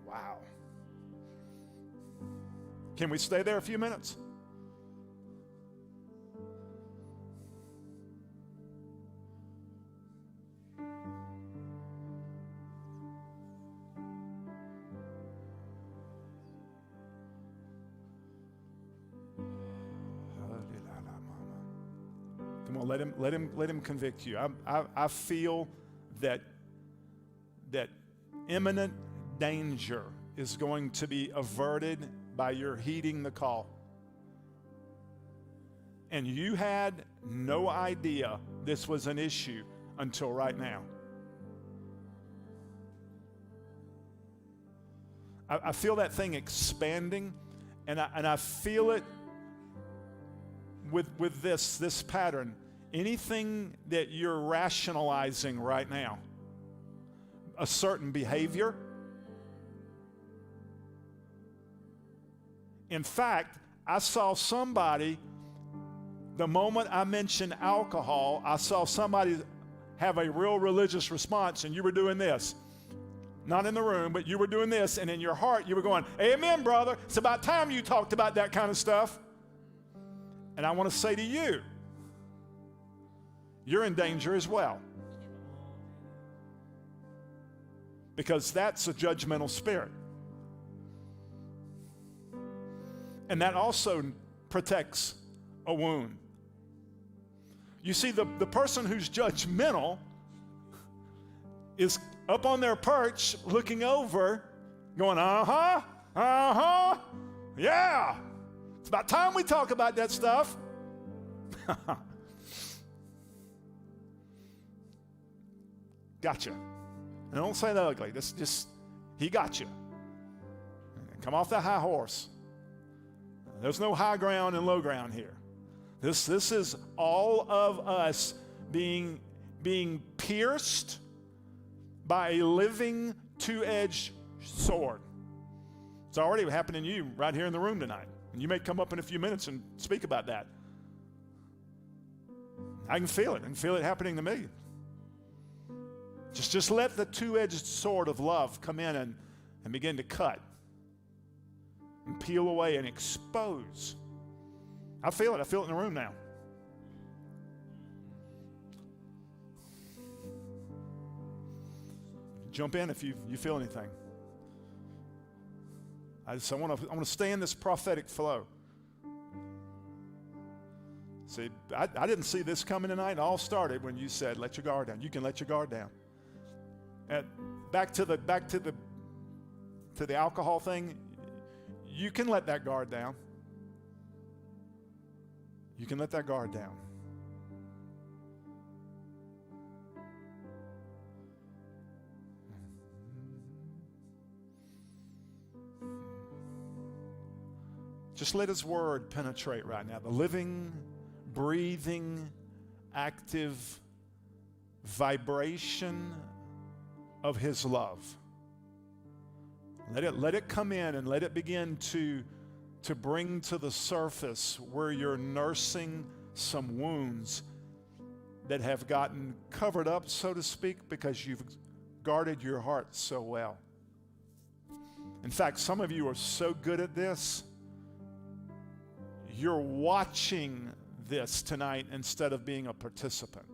Wow. Can we stay there a few minutes? Come on, let him convict you. I feel that imminent danger is going to be averted by your heeding the call. And you had no idea this was an issue until right now. I feel that thing expanding, and I feel it with this pattern. Anything that you're rationalizing right now, a certain behavior. In fact, I saw somebody, the moment I mentioned alcohol, I saw somebody have a real religious response, and you were doing this. not in the room, but you were doing this, and in your heart you were going, amen, brother. It's about time you talked about that kind of stuff. And I want to say to you, you're in danger as well. Because that's a judgmental spirit. And that also protects a wound. You see, the person who's judgmental is up on their perch looking over, going, yeah. It's about time we talk about that stuff. Gotcha. And don't say that ugly. This just, he got you. Come off that high horse. There's no high ground and low ground here. This is all of us being pierced by a living two-edged sword. It's already happening to you right here in the room tonight. And you may come up in a few minutes and speak about that. I can feel it. I can feel it happening to me. Just let the two-edged sword of love come in and begin to cut and peel away and expose. I feel it. I feel it in the room now. Jump in if you feel anything. I want to stay in this prophetic flow. See, I didn't see this coming tonight. It all started when you said, "Let your guard down." You can let your guard down. And back to the alcohol thing. You can let that guard down. You can let that guard down. Just let His word penetrate right now. The living, breathing, active vibration of His love. Let it come in and let it begin to bring to the surface where you're nursing some wounds that have gotten covered up, so to speak, because you've guarded your heart so well. In fact, some of you are so good at this, you're watching this tonight instead of being a participant.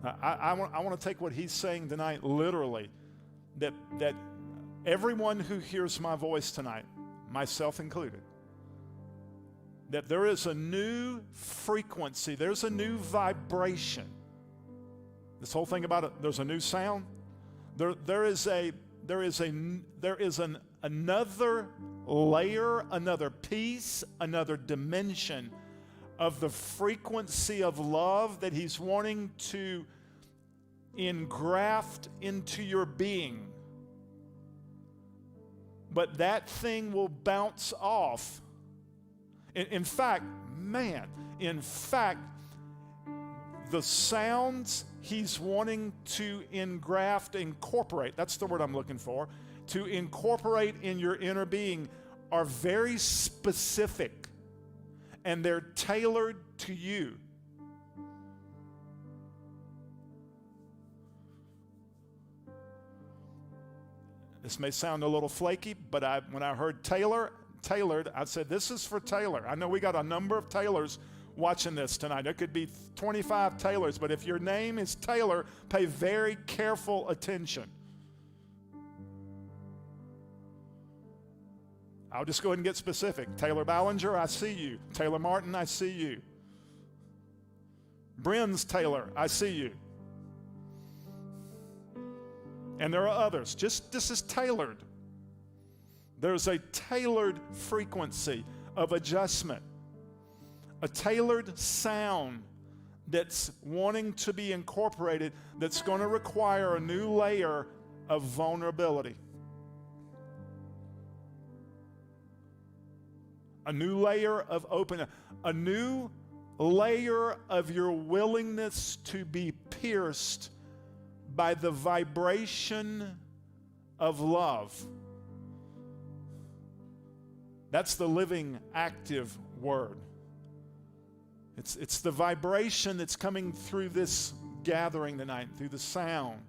I want to take what he's saying tonight literally, that everyone who hears my voice tonight, myself included, that there is a new frequency, there's a new vibration. This whole thing about it, there's a new sound. There is another layer, another piece, another dimension of the frequency of love that He's wanting to engraft into your being. But that thing will bounce off. In fact, the sounds He's wanting to incorporate, that's the word I'm looking for, to incorporate in your inner being are very specific, and they're tailored to you. This may sound a little flaky, but when I heard tailored, I said, this is for Taylor. I know we got a number of Taylors watching this tonight. There could be 25 Taylors, but if your name is Taylor, pay very careful attention. I'll just go ahead and get specific. Taylor Ballinger, I see you. Taylor Martin, I see you. Bren's Taylor, I see you. And there are others. Just this is tailored. There's a tailored frequency of adjustment, a tailored sound that's wanting to be incorporated, that's going to require a new layer of vulnerability, a new layer of openness, a new layer of your willingness to be pierced by the vibration of love. That's the living, active word. It's the vibration that's coming through this gathering tonight, through the sound.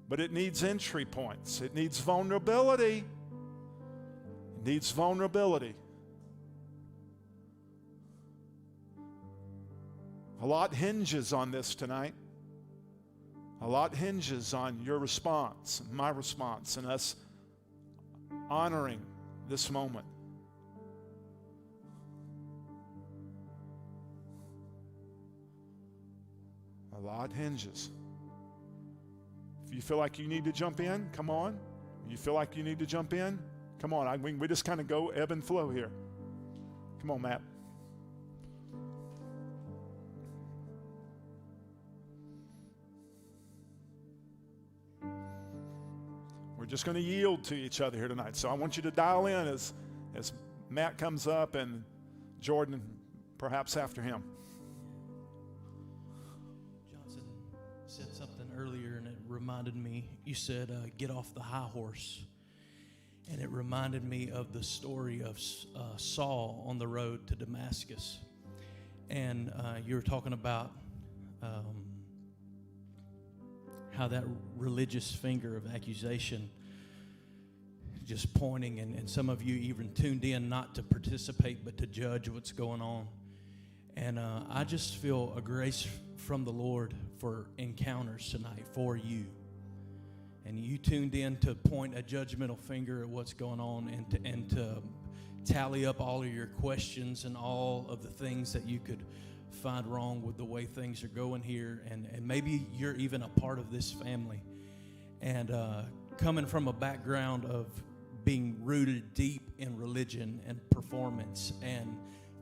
But it needs entry points. It needs vulnerability. It needs vulnerability. A lot hinges on this tonight. A lot hinges on your response, and my response, and us honoring this moment. A lot hinges. If you feel like you need to jump in, come on. You feel like you need to jump in? Come on. We just kind of go ebb and flow here. Come on, Matt. We're just going to yield to each other here tonight. So I want you to dial in as Matt comes up and Jordan perhaps after him. Johnson said something earlier and it reminded me. You said, get off the high horse. And it reminded me of the story of Saul on the road to Damascus. And you were talking about how that religious finger of accusation just pointing, and some of you even tuned in not to participate but to judge what's going on. And I just feel a grace from the Lord for encounters tonight for you. And you tuned in to point a judgmental finger at what's going on and to tally up all of your questions and all of the things that you could find wrong with the way things are going here. And maybe you're even a part of this family. And coming from a background of being rooted deep in religion and performance and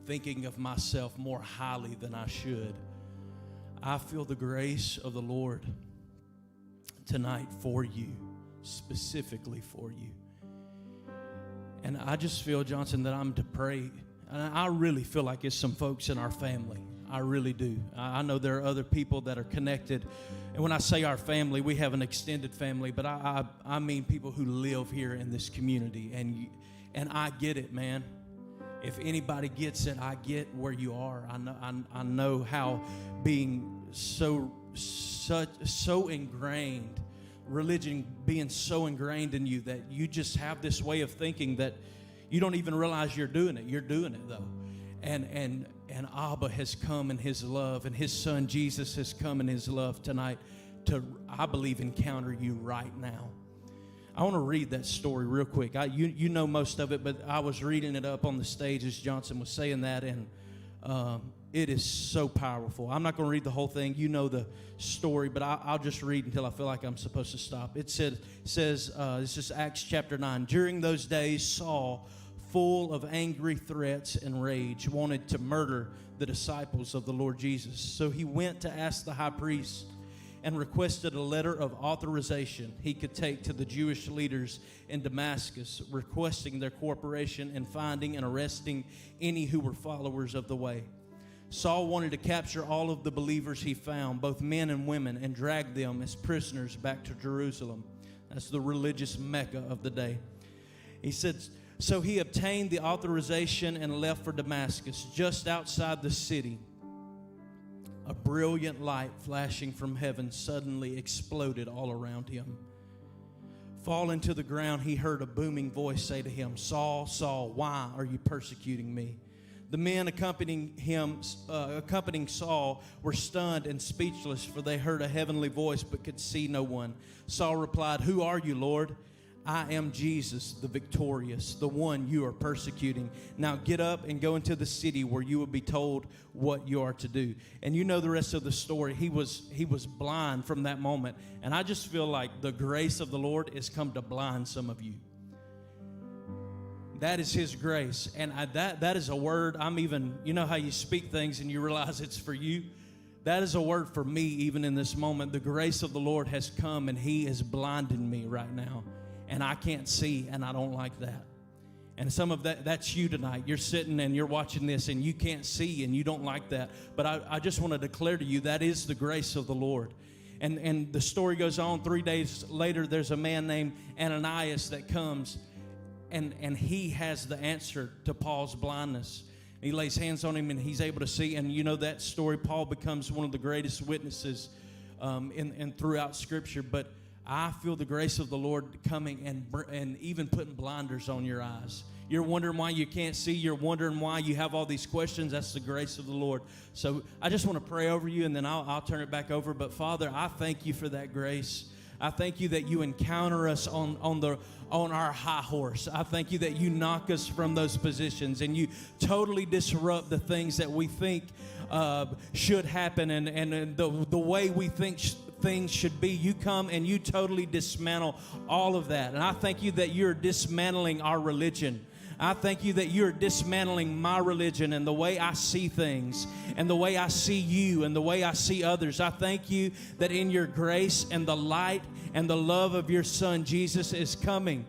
thinking of myself more highly than I should, I feel the grace of the Lord tonight for you, specifically for you. And I just feel, Johnson, that I'm to pray. And I really feel like it's some folks in our family. I really do. I know there are other people that are connected. And when I say our family, we have an extended family, but I mean people who live here in this community. And I get it, man. If anybody gets it, I get where you are. I know how being so ingrained, religion being so ingrained in you that you just have this way of thinking that you don't even realize you're doing it. You're doing it though. And Abba has come in his love, and his son Jesus has come in his love tonight to, I believe, encounter you right now. I want to read that story real quick. You know most of it, but I was reading it up on the stage as Johnson was saying that, and it is so powerful. I'm not going to read the whole thing. You know the story, but I'll just read until I feel like I'm supposed to stop. It says, this is Acts chapter 9. During those days, Saul, full of angry threats and rage, wanted to murder the disciples of the Lord Jesus. So he went to ask the high priest and requested a letter of authorization he could take to the Jewish leaders in Damascus, requesting their cooperation in finding and arresting any who were followers of the way. Saul wanted to capture all of the believers he found, both men and women, and drag them as prisoners back to Jerusalem. That's the religious Mecca of the day. He said, so he obtained the authorization and left for Damascus. Just outside the city, a brilliant light flashing from heaven suddenly exploded all around him. Falling to the ground, he heard a booming voice say to him, Saul, Saul, why are you persecuting me? The men accompanying Saul were stunned and speechless, for they heard a heavenly voice but could see no one. Saul replied, who are you, Lord? I am Jesus, the victorious, the one you are persecuting. Now get up and go into the city where you will be told what you are to do. And you know the rest of the story. He was blind from that moment. And I just feel like the grace of the Lord has come to blind some of you. That is his grace. And that is a word. You know how you speak things and you realize it's for you? That is a word for me even in this moment. The grace of the Lord has come and he is blinding me right now. And I can't see, and I don't like that. And some of that's you tonight. You're sitting and you're watching this and you can't see and you don't like that. But I just want to declare to you that is the grace of the Lord. And the story goes on. 3 days later, there's a man named Ananias that comes and he has the answer to Paul's blindness. He lays hands on him and he's able to see. And you know that story, Paul becomes one of the greatest witnesses in throughout Scripture. But I feel the grace of the Lord coming and even putting blinders on your eyes. You're wondering why you can't see. You're wondering why you have all these questions. That's the grace of the Lord. So I just want to pray over you, and then I'll turn it back over. But Father, I thank you for that grace. I thank you that you encounter us on our high horse. I thank you that you knock us from those positions and you totally disrupt the things that we think should happen and the way we think things should be. You come and you totally dismantle all of that. And I thank you that you're dismantling our religion. I thank you that you're dismantling my religion and the way I see things and the way I see you and the way I see others. I thank you that in your grace and the light and the love of your Son, Jesus, is coming.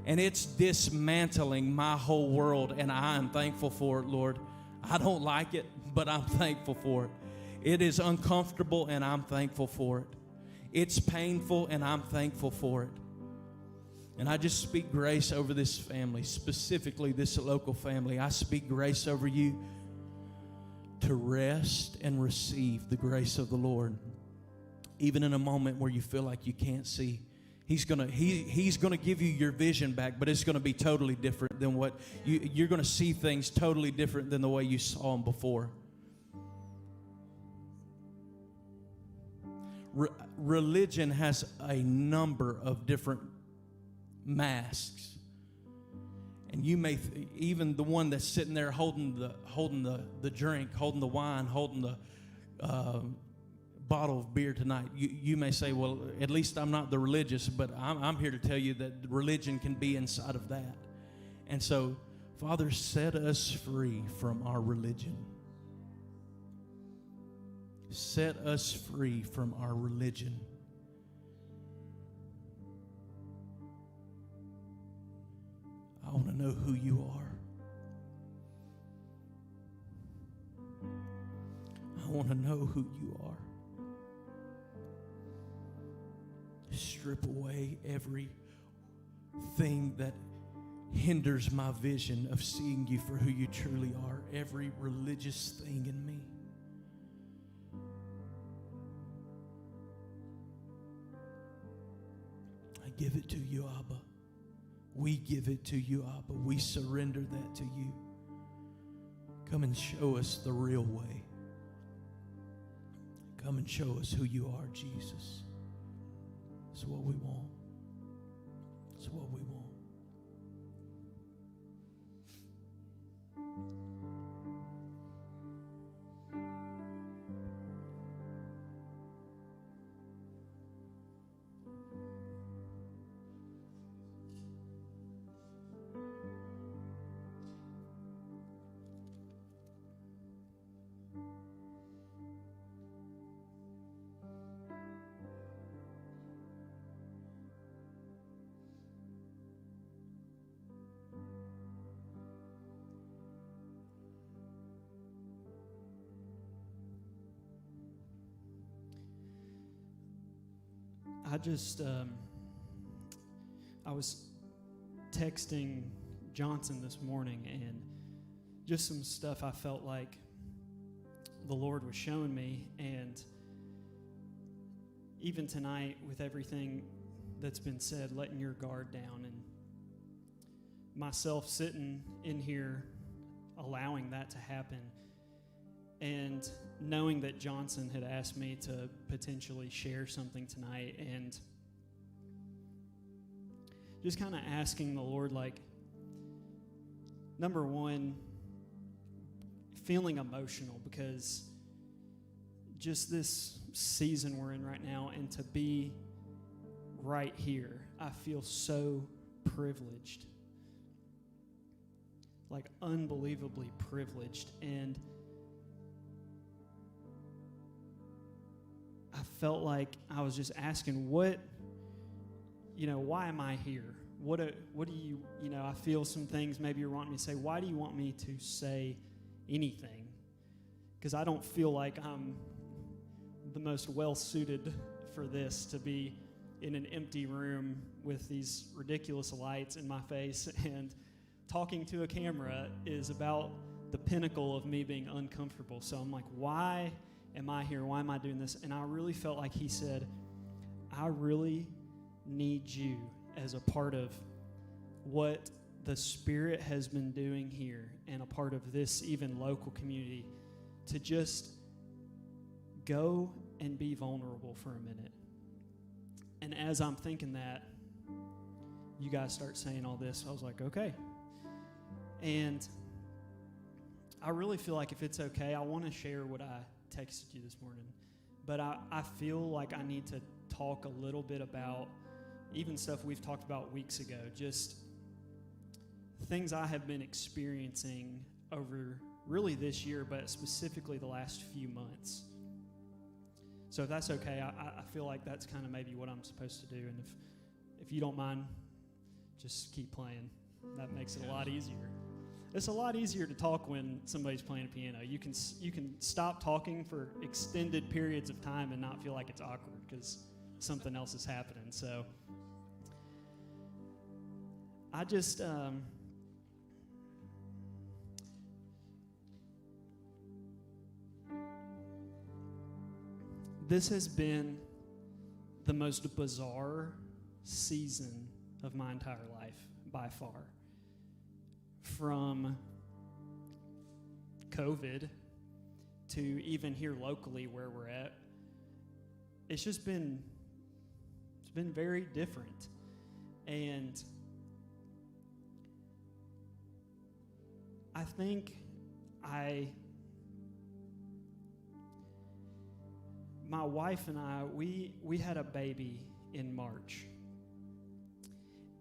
And it's dismantling my whole world, and I am thankful for it, Lord. I don't like it, but I'm thankful for it. It is uncomfortable, and I'm thankful for it. It's painful, and I'm thankful for it. And I just speak grace over this family, specifically this local family. I speak grace over you to rest and receive the grace of the Lord. Even in a moment where you feel like you can't see, He's gonna give you your vision back, but it's gonna be totally different than what you're gonna see things totally different than the way you saw them before. Religion has a number of different masks, and you may even the one that's sitting there holding the drink, holding the wine, holding the bottle of beer tonight. You may say, well, at least I'm not the religious, but I'm here to tell you that religion can be inside of that. And so, Father, set us free from our religion. Set us free from our religion. I want to know who you are. I want to know who you are. Strip away everything that hinders my vision of seeing you for who you truly are. Every religious thing in me. I give it to you, Abba. We give it to you, Abba. We surrender that to you. Come and show us the real way. Come and show us who you are, Jesus. It's what we want. It's what we want. I was texting Johnson this morning, and just some stuff I felt like the Lord was showing me. And even tonight, with everything that's been said, letting your guard down, and myself sitting in here allowing that to happen, and knowing that Johnson had asked me to potentially share something tonight, and just kind of asking the Lord, like, number one, feeling emotional because just this season we're in right now, and to be right here, I feel so privileged, like unbelievably privileged. And I felt like I was just asking, why am I here? What do you, I feel some things maybe you're wanting me to say. Why do you want me to say anything? Because I don't feel like I'm the most well-suited for this, to be in an empty room with these ridiculous lights in my face, and talking to a camera is about the pinnacle of me being uncomfortable. So I'm like, why am I here? Why am I doing this? And I really felt like he said, I really need you as a part of what the Spirit has been doing here and a part of this even local community, to just go and be vulnerable for a minute. And as I'm thinking that, you guys start saying all this. I was like, okay. And I really feel like, if it's okay, I want to share what I texted you this morning. But I feel like I need to talk a little bit about even stuff we've talked about weeks ago, just things I have been experiencing over really this year, but specifically the last few months. So if that's okay, I feel like that's kind of maybe what I'm supposed to do. And if you don't mind, just keep playing. That makes it a lot easier. It's a lot easier to talk when somebody's playing a piano. You can stop talking for extended periods of time and not feel like it's awkward because something else is happening. So I just this has been the most bizarre season of my entire life by far. From COVID to even here locally where we're at, it's been very different. And I think my wife and I, we had a baby in March.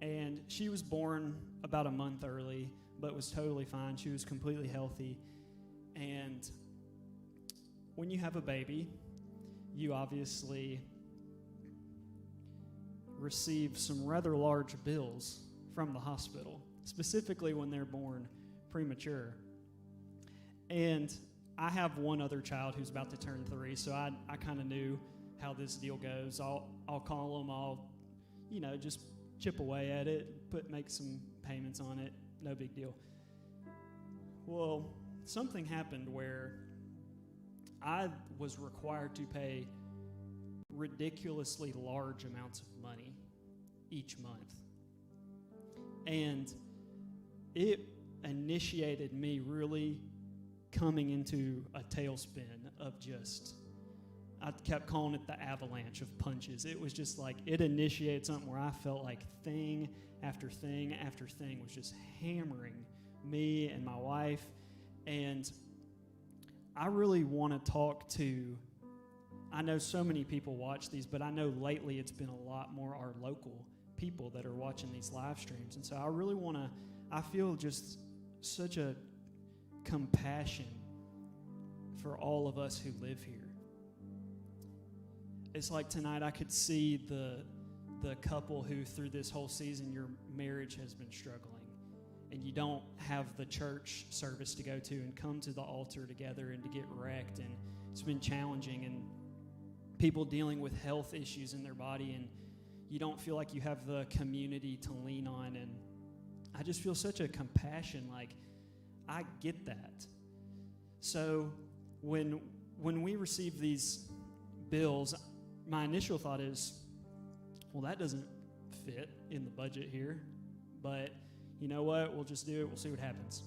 And she was born about a month early, but was totally fine. She was completely healthy. And when you have a baby, you obviously receive some rather large bills from the hospital, specifically when they're born premature. And I have one other child who's about to turn 3, so I kind of knew how this deal goes. I'll call them, I'll just chip away at it, make some payments on it, no big deal. Well, something happened where I was required to pay ridiculously large amounts of money each month. And it initiated me really coming into a tailspin of I kept calling it the avalanche of punches. It was just like, it initiated something where I felt like thing after thing after thing was just hammering me and my wife. And I really want to talk to, I know so many people watch these, but I know lately it's been a lot more our local people that are watching these live streams. And so I really want to, I feel just such a compassion for all of us who live here. It's like tonight I could see the couple who through this whole season your marriage has been struggling and you don't have the church service to go to and come to the altar together and to get wrecked, and it's been challenging, and people dealing with health issues in their body, and you don't feel like you have the community to lean on. And I just feel such a compassion, like I get that. So when we receive these bills, my initial thought is, well, that doesn't fit in the budget here, but you know what? We'll just do it. We'll see what happens.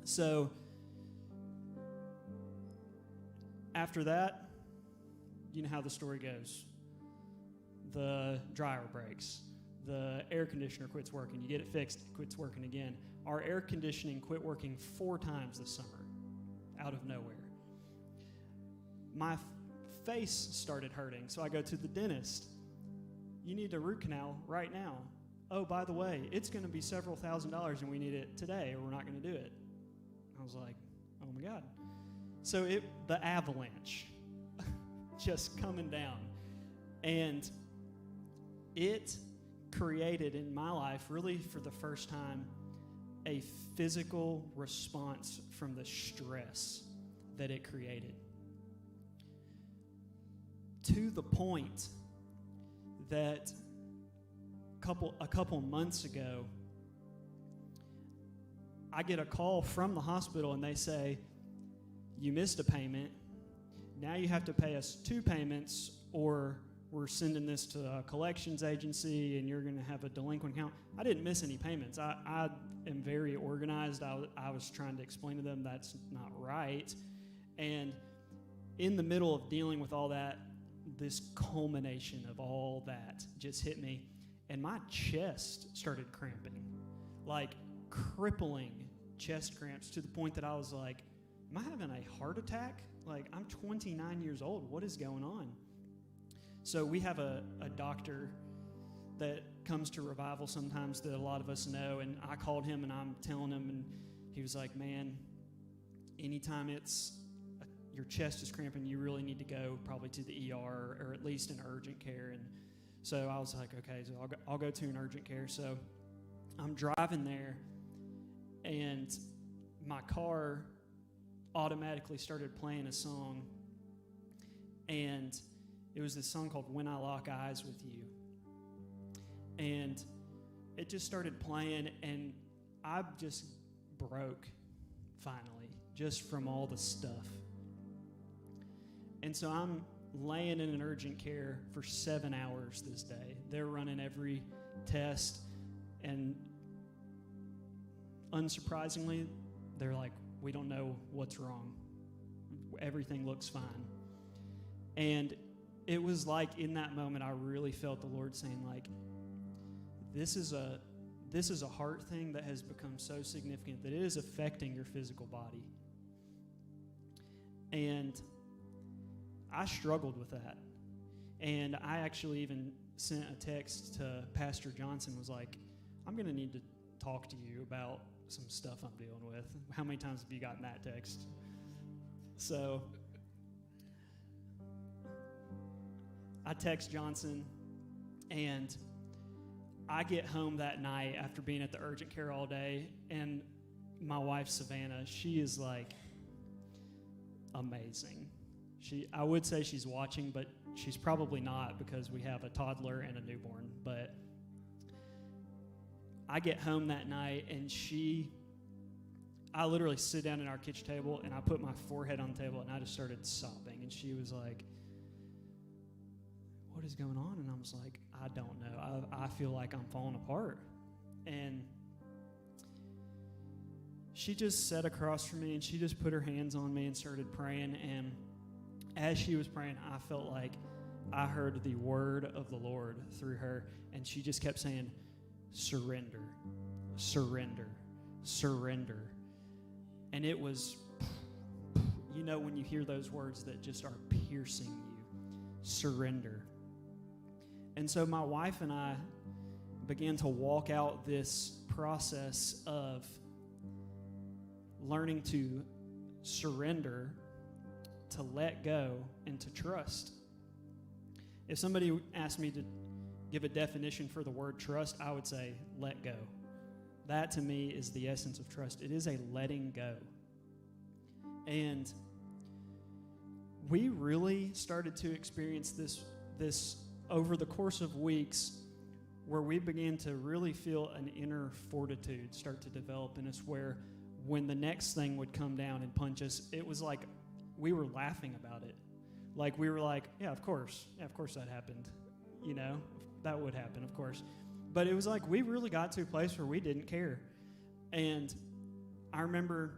So after that, you know how the story goes. The dryer breaks. The air conditioner quits working. You get it fixed, it quits working again. Our air conditioning quit working 4 times this summer, out of nowhere. My face started hurting, so I go to the dentist. You need a root canal right now. Oh, by the way, it's going to be several $1,000s and we need it today or we're not going to do it. I was like, oh my God. So the avalanche just coming down. And it created in my life, really for the first time, a physical response from the stress that it created. To the point that a couple months ago, I get a call from the hospital, and they say, you missed a payment. Now you have to pay us 2 payments, or we're sending this to a collections agency, and you're going to have a delinquent account. I didn't miss any payments. I am very organized. I was trying to explain to them that's not right. And in the middle of dealing with all that, this culmination of all that just hit me, and my chest started cramping, like crippling chest cramps, to the point that I was like, am I having a heart attack? Like, I'm 29 years old. What is going on? So we have a doctor that comes to Revival sometimes that a lot of us know, and I called him and I'm telling him, and he was like, man, anytime your chest is cramping, you really need to go probably to the ER or at least an urgent care. And so I was like, okay, so I'll go to an urgent care. So I'm driving there, and my car automatically started playing a song, and it was this song called When I Lock Eyes with You. And it just started playing, and I just broke, finally, just from all the stuff. And so I'm laying in an urgent care for 7 hours this day. They're running every test, and unsurprisingly, they're like, we don't know what's wrong. Everything looks fine. And it was like in that moment, I really felt the Lord saying, like, this is a heart thing that has become so significant that it is affecting your physical body. And I struggled with that. And I actually even sent a text to Pastor Johnson, was like, I'm going to need to talk to you about some stuff I'm dealing with. How many times have you gotten that text? So I text Johnson, and I get home that night after being at the urgent care all day, and my wife, Savannah, she is like amazing. I would say she's watching, but she's probably not, because we have a toddler and a newborn. But I get home that night, and I literally sit down at our kitchen table, and I put my forehead on the table, and I just started sobbing. And she was like, what is going on? And I was like, I don't know. I feel like I'm falling apart. And she just sat across from me, and she just put her hands on me and started praying. And as she was praying, I felt like I heard the word of the Lord through her. And she just kept saying, surrender, surrender, surrender. And it was, you know, when you hear those words that just are piercing you, surrender. And so my wife and I began to walk out this process of learning to surrender, to let go, and to trust. If somebody asked me to give a definition for the word trust, I would say let go. That to me is the essence of trust. It is a letting go. And we really started to experience this over the course of weeks, where we began to really feel an inner fortitude start to develop in us, where when the next thing would come down and punch us, it was like we were laughing about it. Like we were like, yeah, of course that happened. You know, that would happen, of course. But it was like we really got to a place where we didn't care. And I remember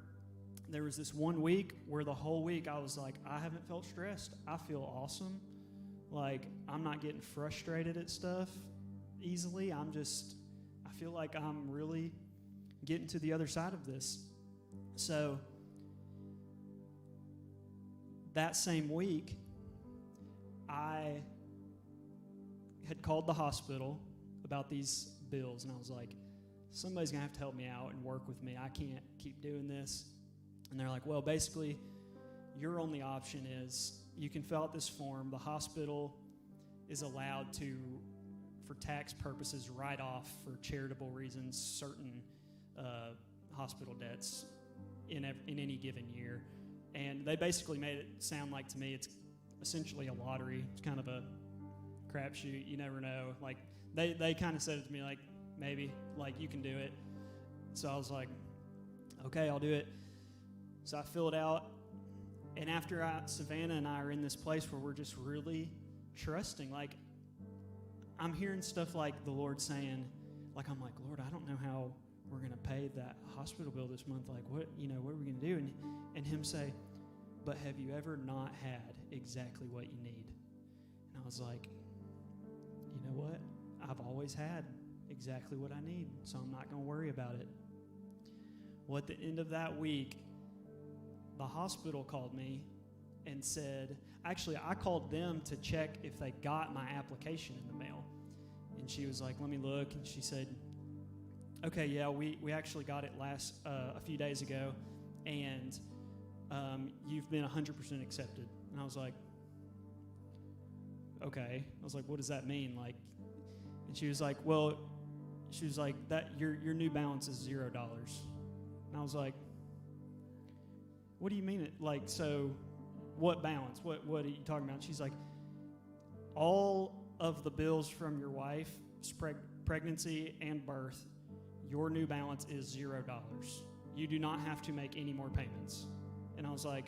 there was this one week where the whole week I was like, I haven't felt stressed. I feel awesome. Like, I'm not getting frustrated at stuff easily. I feel like I'm really getting to the other side of this. So that same week, I had called the hospital about these bills, and I was like, somebody's going to have to help me out and work with me. I can't keep doing this. And they're like, well, basically, your only option is you can fill out this form. The hospital is allowed to, for tax purposes, write off for charitable reasons certain hospital debts in any given year. And they basically made it sound like, to me, it's essentially a lottery. It's kind of a crapshoot. You never know. Like, they kind of said it to me like, maybe, like, you can do it. So I was like, Okay, I'll do it. So I fill it out. And after Savannah and I are in this place where we're just really trusting, like, I'm hearing stuff like the Lord saying, like, I'm like, Lord, I don't know how we're going to pay that hospital bill this month. Like, what are we going to do? And him say, but have you ever not had exactly what you need? And I was like, you know what? I've always had exactly what I need, so I'm not going to worry about it. Well, at the end of that week, the hospital called me and said, actually, I called them to check if they got my application in the mail. And she was like, let me look. And she said, okay, yeah, we actually got it a few days ago, and you've been 100% accepted. And I was like, okay. I was like, what does that mean? Like, and she was like, that your new balance is $0. And I was like, what do you mean? Like, so what balance? What are you talking about? And she's like, all of the bills from your wife's pregnancy and birth, your new balance is $0. You do not have to make any more payments. And I was like,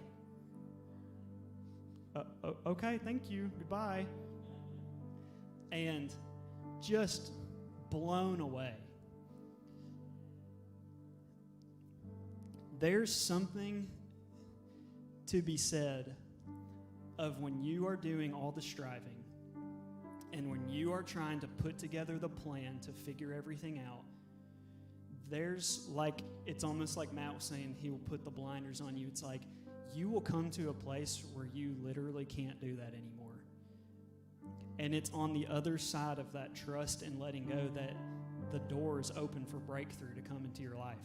okay, thank you, goodbye. And just blown away. There's something to be said of when you are doing all the striving and when you are trying to put together the plan to figure everything out. There's like, it's almost like Matt was saying, he will put the blinders on you. It's like you will come to a place where you literally can't do that anymore. And it's on the other side of that trust and letting go that the door is open for breakthrough to come into your life.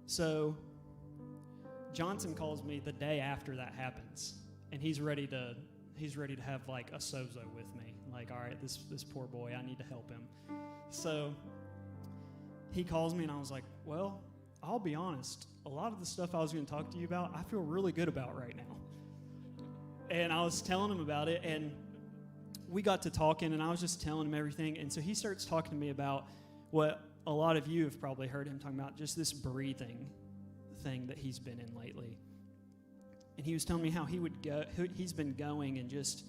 So Johnson calls me the day after that happens, and he's ready to have like a sozo with me. Like, all right, this poor boy, I need to help him. So he calls me, and I was like, well, I'll be honest. A lot of the stuff I was going to talk to you about, I feel really good about right now. And I was telling him about it, and we got to talking, and I was just telling him everything. And so he starts talking to me about what a lot of you have probably heard him talking about, just this breathing thing that he's been in lately. And he was telling me how he's been going and just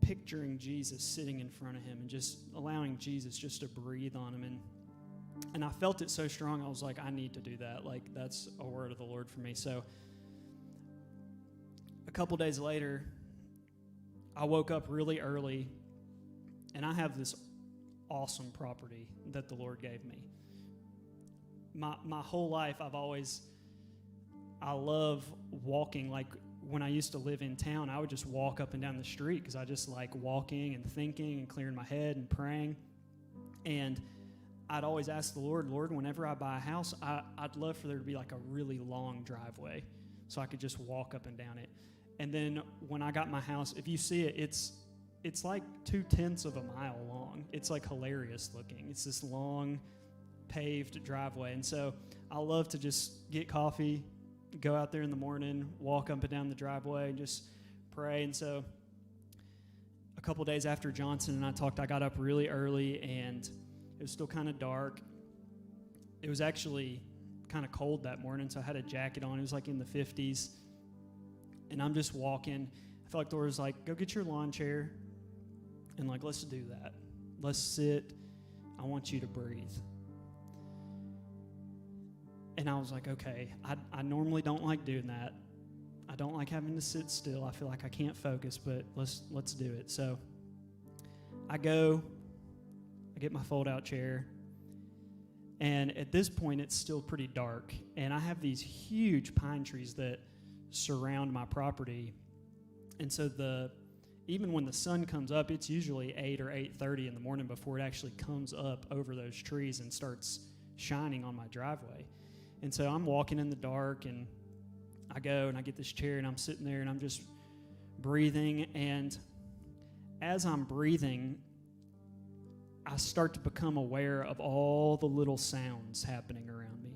picturing Jesus sitting in front of him and just allowing Jesus just to breathe on him. And I felt it so strong, I was like, I need to do that. Like, that's a word of the Lord for me. So a couple days later, I woke up really early, and I have this awesome property that the Lord gave me. My whole life, I love walking. Like, when I used to live in town, I would just walk up and down the street because I just like walking and thinking and clearing my head and praying. And I'd always ask the Lord, whenever I buy a house, I'd love for there to be like a really long driveway so I could just walk up and down it. And then when I got my house, if you see it, it's like 0.2 of a mile long. It's like hilarious looking. It's this long paved driveway. And so I love to just get coffee, go out there in the morning, walk up and down the driveway, and just pray. And so a couple days after Johnson and I talked, I got up really early, and it was still kind of dark. It was actually kind of cold that morning, so I had a jacket on. It was like in the 50s. And I'm just walking. I felt like the Lord was like, go get your lawn chair, and like, let's do that. Let's sit. I want you to breathe. And I was like, okay, I normally don't like doing that. I don't like having to sit still. I feel like I can't focus, but let's do it. So I get my fold-out chair, and at this point, it's still pretty dark, and I have these huge pine trees that surround my property, and so even when the sun comes up, it's usually 8 or 8:30 in the morning before it actually comes up over those trees and starts shining on my driveway. And so I'm walking in the dark, and I go and I get this chair, and I'm sitting there, and I'm just breathing. And as I'm breathing, I start to become aware of all the little sounds happening around me.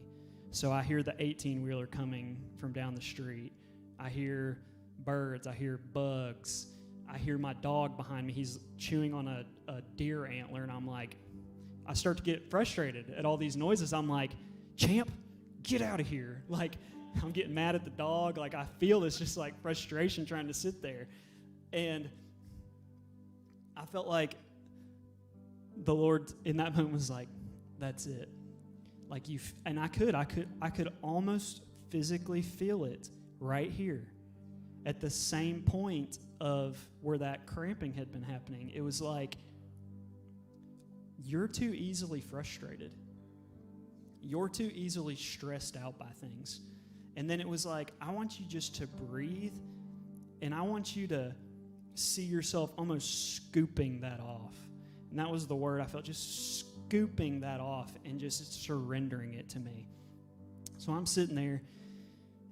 So I hear the 18-wheeler coming from down the street. I hear birds. I hear bugs. I hear my dog behind me. He's chewing on a deer antler, and I'm like, I start to get frustrated at all these noises. I'm like, Champ, get out of here. Like, I'm getting mad at the dog. Like, I feel this just like frustration trying to sit there. And I felt like the Lord in that moment was like, that's it. Like and I could almost physically feel it right here at the same point of where that cramping had been happening. It was like, you're too easily frustrated. You're too easily stressed out by things. And then it was like, I want you just to breathe, and I want you to see yourself almost scooping that off. And that was the word I felt, just scooping that off and just surrendering it to me. So I'm sitting there,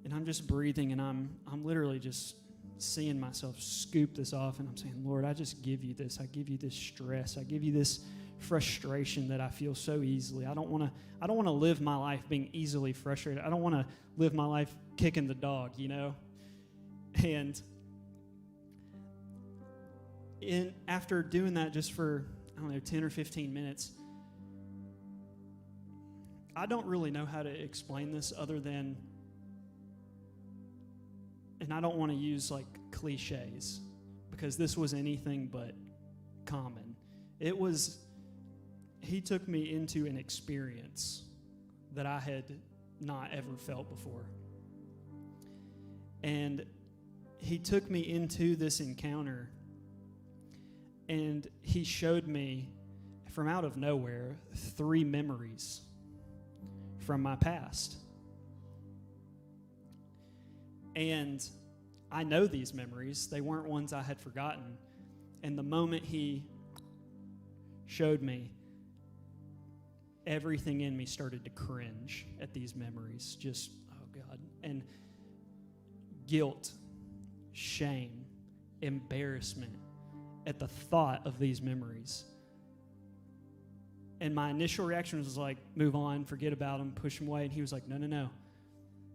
and I'm just breathing, and I'm literally just seeing myself scoop this off, and I'm saying, Lord, I just give you this. I give you this stress. I give you this frustration that I feel so easily. I don't want to live my life being easily frustrated. I don't want to live my life kicking the dog, you know? And after doing that just for, 10 or 15 minutes, I don't really know how to explain this other than, and I don't want to use like cliches, because this was anything but common. He took me into an experience that I had not ever felt before. And he took me into this encounter, and he showed me from out of nowhere 3 memories from my past. And I know these memories. They weren't ones I had forgotten. And the moment he showed me, everything in me started to cringe at these memories. Just, oh God. And guilt, shame, embarrassment at the thought of these memories. And my initial reaction was like, move on, forget about them, push them away. And he was like, no.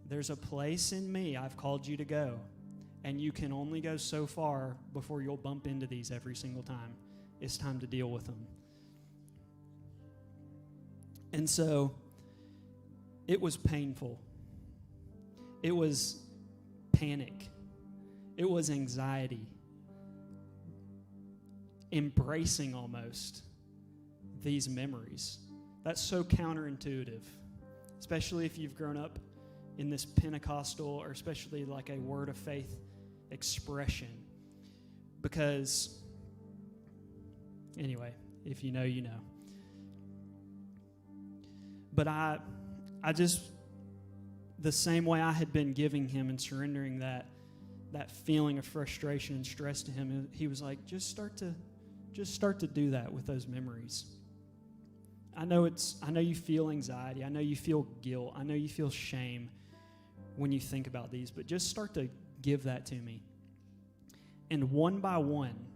There's a place in me I've called you to go, and you can only go so far before you'll bump into these every single time. It's time to deal with them. And so it was painful. It was panic. It was anxiety. Embracing almost these memories. That's so counterintuitive, especially if you've grown up in this Pentecostal, or especially like a word of faith expression. Because, anyway, if you know, you know. But I just, the same way I had been giving him and surrendering that feeling of frustration and stress to him, he was like, just start to do that with those memories. I know you feel anxiety. I know you feel guilt. I know you feel shame when you think about these, but just start to give that to me. And one by one,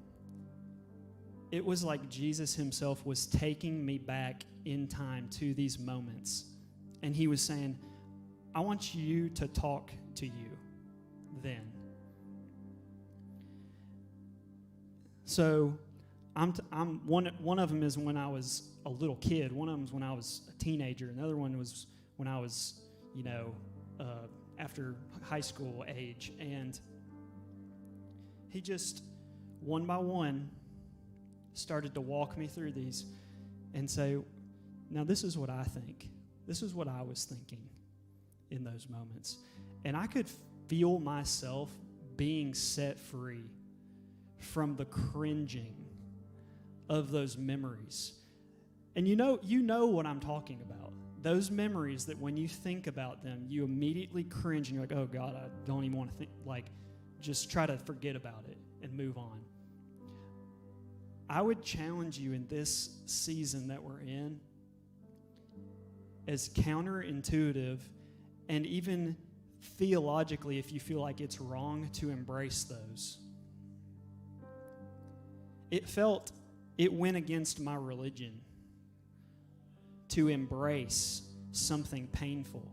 it was like Jesus himself was taking me back in time to these moments. And he was saying, I want you to talk to you then. So I'm one of them is when I was a little kid. One of them is when I was a teenager. Another one was when I was, after high school age. And he just, one by one, started to walk me through these and say, now this is what I think. This is what I was thinking in those moments. And I could feel myself being set free from the cringing of those memories. And you know what I'm talking about. Those memories that when you think about them, you immediately cringe and you're like, oh God, I don't even want to think, like, just try to forget about it and move on. I would challenge you in this season that we're in, as counterintuitive and even theologically, if you feel like it's wrong to embrace those. It went against my religion to embrace something painful.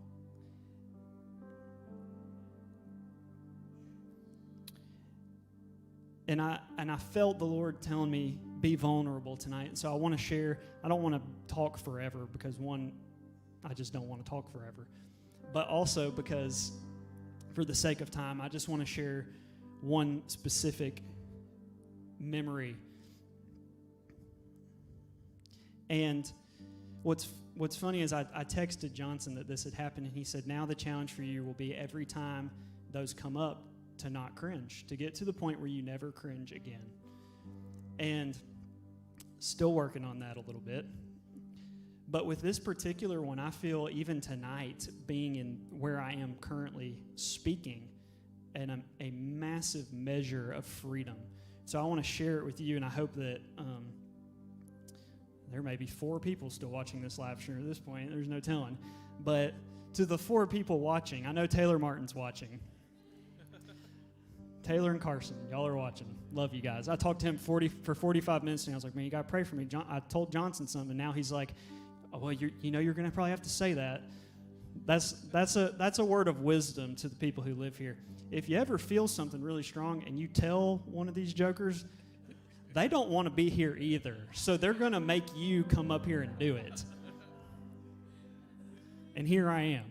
And I felt the Lord telling me, be vulnerable tonight. And so I want to share. I don't want to talk forever because, one, I just don't want to talk forever. But also because, for the sake of time, I just want to share one specific memory. And what's funny is I texted Johnson that this had happened, and he said, now the challenge for you will be every time those come up to not cringe, to get to the point where you never cringe again. And still working on that a little bit. But with this particular one, I feel even tonight, being in where I am currently speaking, and a massive measure of freedom. So I want to share it with you, and I hope that there may be 4 people still watching this live stream at this point. There's no telling. But to the 4 people watching, I know Taylor Martin's watching. Taylor and Carson, y'all are watching. Love you guys. I talked to him for 45 minutes, and I was like, man, you got to pray for me. I told Johnson something, and now he's like, oh, well, you're going to probably have to say that. That's a word of wisdom to the people who live here. If you ever feel something really strong and you tell one of these jokers, they don't want to be here either. So they're going to make you come up here and do it. And here I am.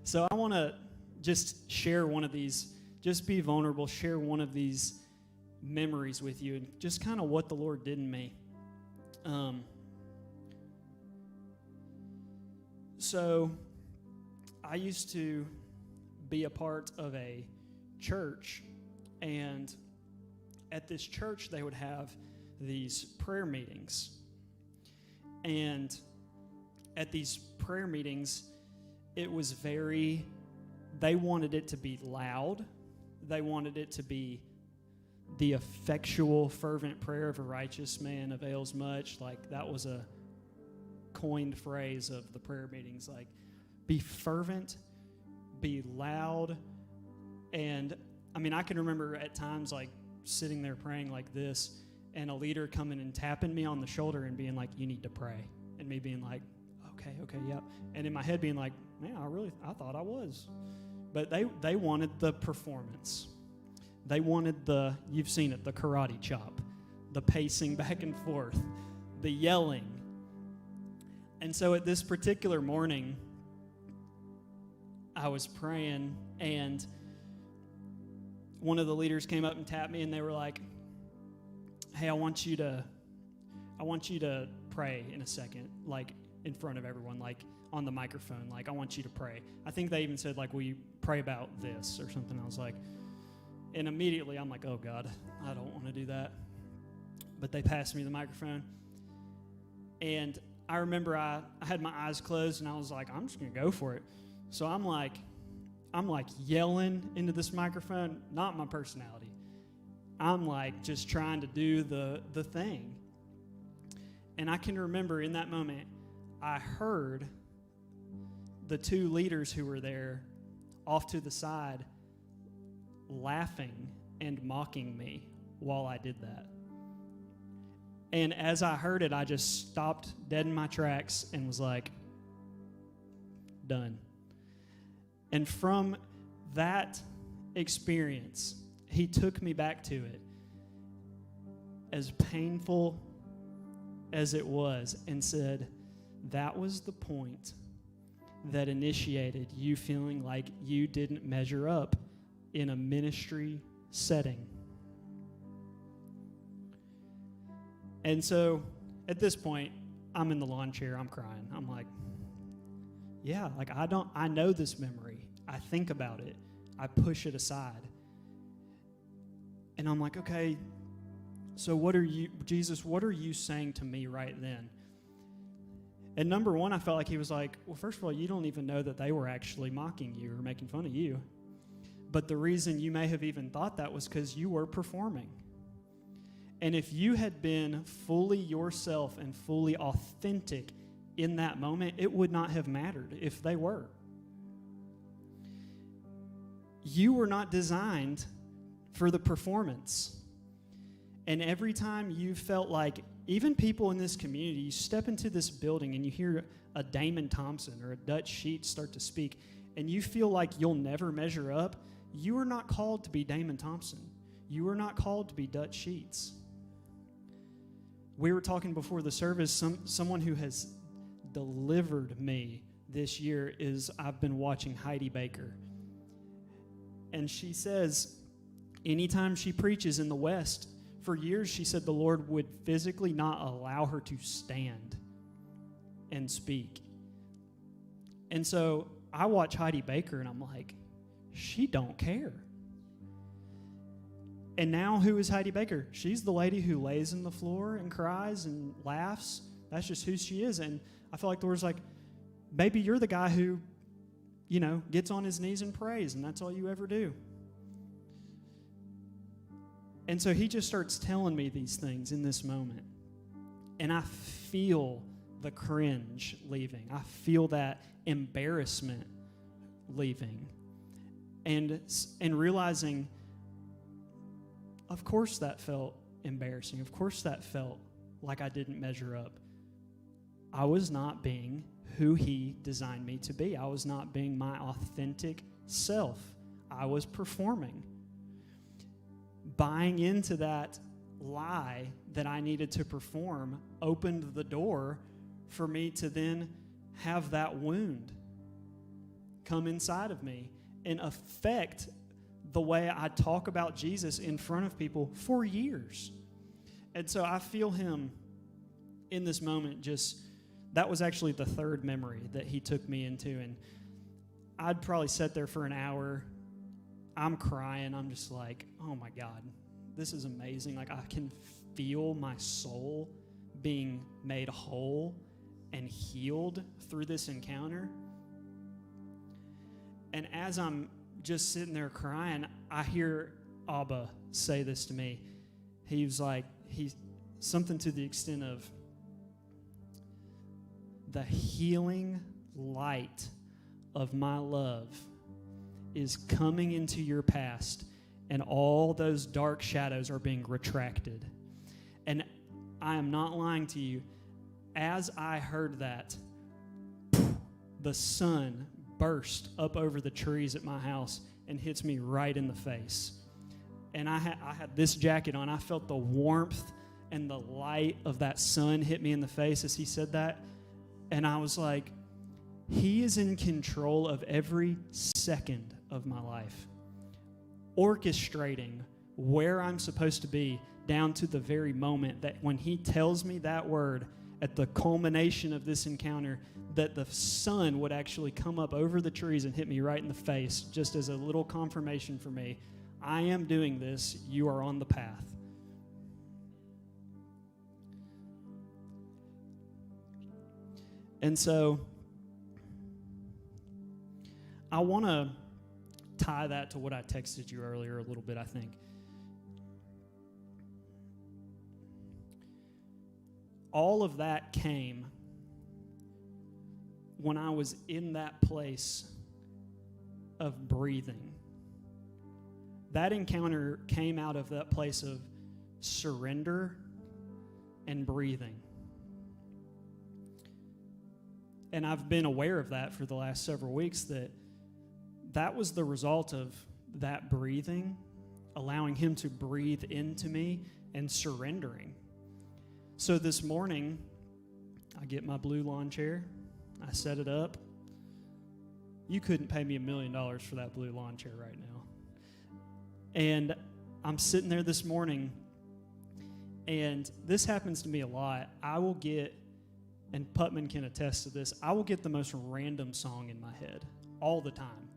So I want to just share one of these, just be vulnerable, share one of these memories with you, and just kind of what the Lord did in me. So I used to be a part of a church, and at this church they would have these prayer meetings. And at these prayer meetings, it was they wanted it to be loud. They wanted it to be the effectual, fervent prayer of a righteous man avails much. Like, that was a coined phrase of the prayer meetings. Like, be fervent, be loud. And I mean, I can remember at times like sitting there praying like this, and a leader coming and tapping me on the shoulder and being like, you need to pray. And me being like, okay, yeah. And in my head being like, man, I thought I was. But they wanted the performance. They wanted you've seen it, the karate chop, the pacing back and forth, the yelling. And so at this particular morning, I was praying, and one of the leaders came up and tapped me, and they were like, hey, I want you to pray in a second, like in front of everyone, like on the microphone, like I want you to pray. I think they even said, like, will you pray about this or something? I was like, and immediately I'm like, oh God, I don't want to do that. But they passed me the microphone, and I remember I had my eyes closed, and I was like, I'm just going to go for it. So I'm like yelling into this microphone, not my personality. I'm like just trying to do the thing. And I can remember in that moment, I heard the 2 leaders who were there off to the side laughing and mocking me while I did that. And as I heard it, I just stopped dead in my tracks and was like, done. And from that experience, he took me back to it, as painful as it was, and said, that was the point that initiated you feeling like you didn't measure up in a ministry setting. And so at this point, I'm in the lawn chair, I'm crying. I'm like, yeah, like I know this memory. I think about it. I push it aside. And I'm like, okay, so Jesus, what are you saying to me right then? And number one, I felt like he was like, well, first of all, you don't even know that they were actually mocking you or making fun of you. But the reason you may have even thought that was because you were performing. And if you had been fully yourself and fully authentic in that moment, it would not have mattered if they were. You were not designed for the performance. And every time you felt like, even people in this community, you step into this building and you hear a Damon Thompson or a Dutch Sheets start to speak, and you feel like you'll never measure up, you are not called to be Damon Thompson. You are not called to be Dutch Sheets. We were talking before the service, someone who has delivered me this year is, I've been watching Heidi Baker. And she says, anytime she preaches in the West, for years she said the Lord would physically not allow her to stand and speak. And so I watch Heidi Baker and I'm like, she don't care. And now who is Heidi Baker? She's the lady who lays on the floor and cries and laughs. That's just who she is. And I feel like the Lord's like, maybe you're the guy who, gets on his knees and prays, and that's all you ever do. And so he just starts telling me these things in this moment. And I feel the cringe leaving. I feel that embarrassment leaving. And realizing, of course that felt embarrassing. Of course that felt like I didn't measure up. I was not being who he designed me to be. I was not being my authentic self. I was performing. Buying into that lie that I needed to perform opened the door for me to then have that wound come inside of me and affect the way I talk about Jesus in front of people for years. And so I feel him in this moment that was actually the third memory that he took me into. And I'd probably sit there for an hour. I'm crying. I'm just like, oh my God, this is amazing. Like, I can feel my soul being made whole and healed through this encounter. And as I'm just sitting there crying, I hear Abba say this to me. He was like, something to the extent of, the healing light of my love is coming into your past, and all those dark shadows are being retracted. And I am not lying to you. As I heard that, the sun burst up over the trees at my house and hits me right in the face. And I had this jacket on. I felt the warmth and the light of that sun hit me in the face as he said that. And I was like, he is in control of every second of my life, orchestrating where I'm supposed to be down to the very moment that when he tells me that word at the culmination of this encounter, that the sun would actually come up over the trees and hit me right in the face, just as a little confirmation for me. I am doing this. You are on the path. And so I want to tie that to what I texted you earlier a little bit, I think. All of that came when I was in that place of breathing. That encounter came out of that place of surrender and breathing. And I've been aware of that for the last several weeks, that was the result of that breathing, allowing him to breathe into me and surrendering. So this morning, I get my blue lawn chair, I set it up. You couldn't pay me $1 million for that blue lawn chair right now. And I'm sitting there this morning, and this happens to me a lot. I will get, and Putman can attest to this, I will get the most random song in my head all the time.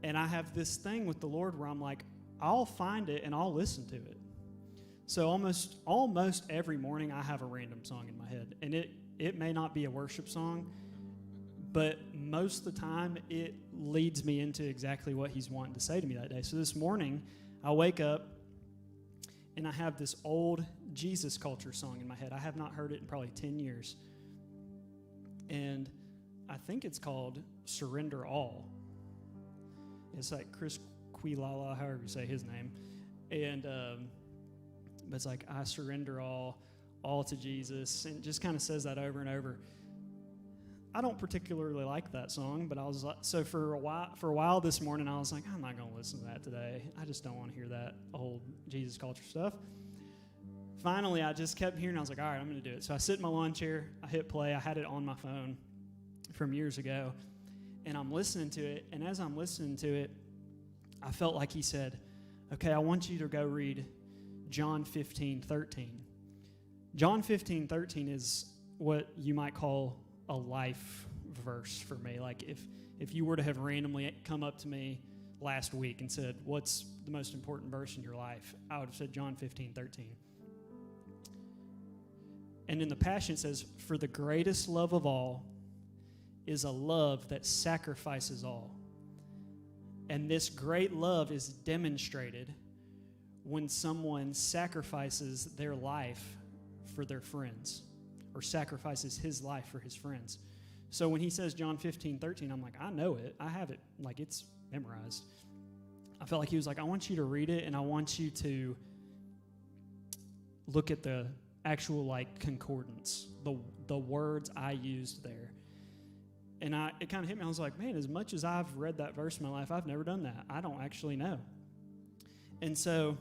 And I have this thing with the Lord where I'm like, I'll find it and I'll listen to it. So almost every morning I have a random song in my head. And it may not be a worship song, but most of the time it leads me into exactly what he's wanting to say to me that day. So this morning I wake up and I have this old Jesus culture song in my head. I have not heard it in probably 10 years. And I think it's called Surrender All. It's like Chris Quilala, however you say his name. And but it's like, I surrender all to Jesus. And it just kind of says that over and over. I don't particularly like that song, but I was like, so for a while this morning, I was like, I'm not going to listen to that today. I just don't want to hear that old Jesus culture stuff. Finally, I just kept hearing. I was like, all right, I'm going to do it. So I sit in my lawn chair. I hit play. I had it on my phone from years ago, and I'm listening to it. And as I'm listening to it, I felt like he said, okay, I want you to go read John 15:13. John 15:13 is what you might call a life verse for me. Like if you were to have randomly come up to me last week and said, what's the most important verse in your life? I would have said John 15:13. And in the Passion it says, for the greatest love of all is a love that sacrifices all. And this great love is demonstrated when someone sacrifices their life for their friends, or sacrifices his life for his friends. So when he says John 15:13, I'm like, I know it. I have it. Like, it's memorized. I felt like he was like, I want you to read it, and I want you to look at the actual, like, concordance, the words I used there. And it kind of hit me. I was like, man, as much as I've read that verse in my life, I've never done that. I don't actually know. And so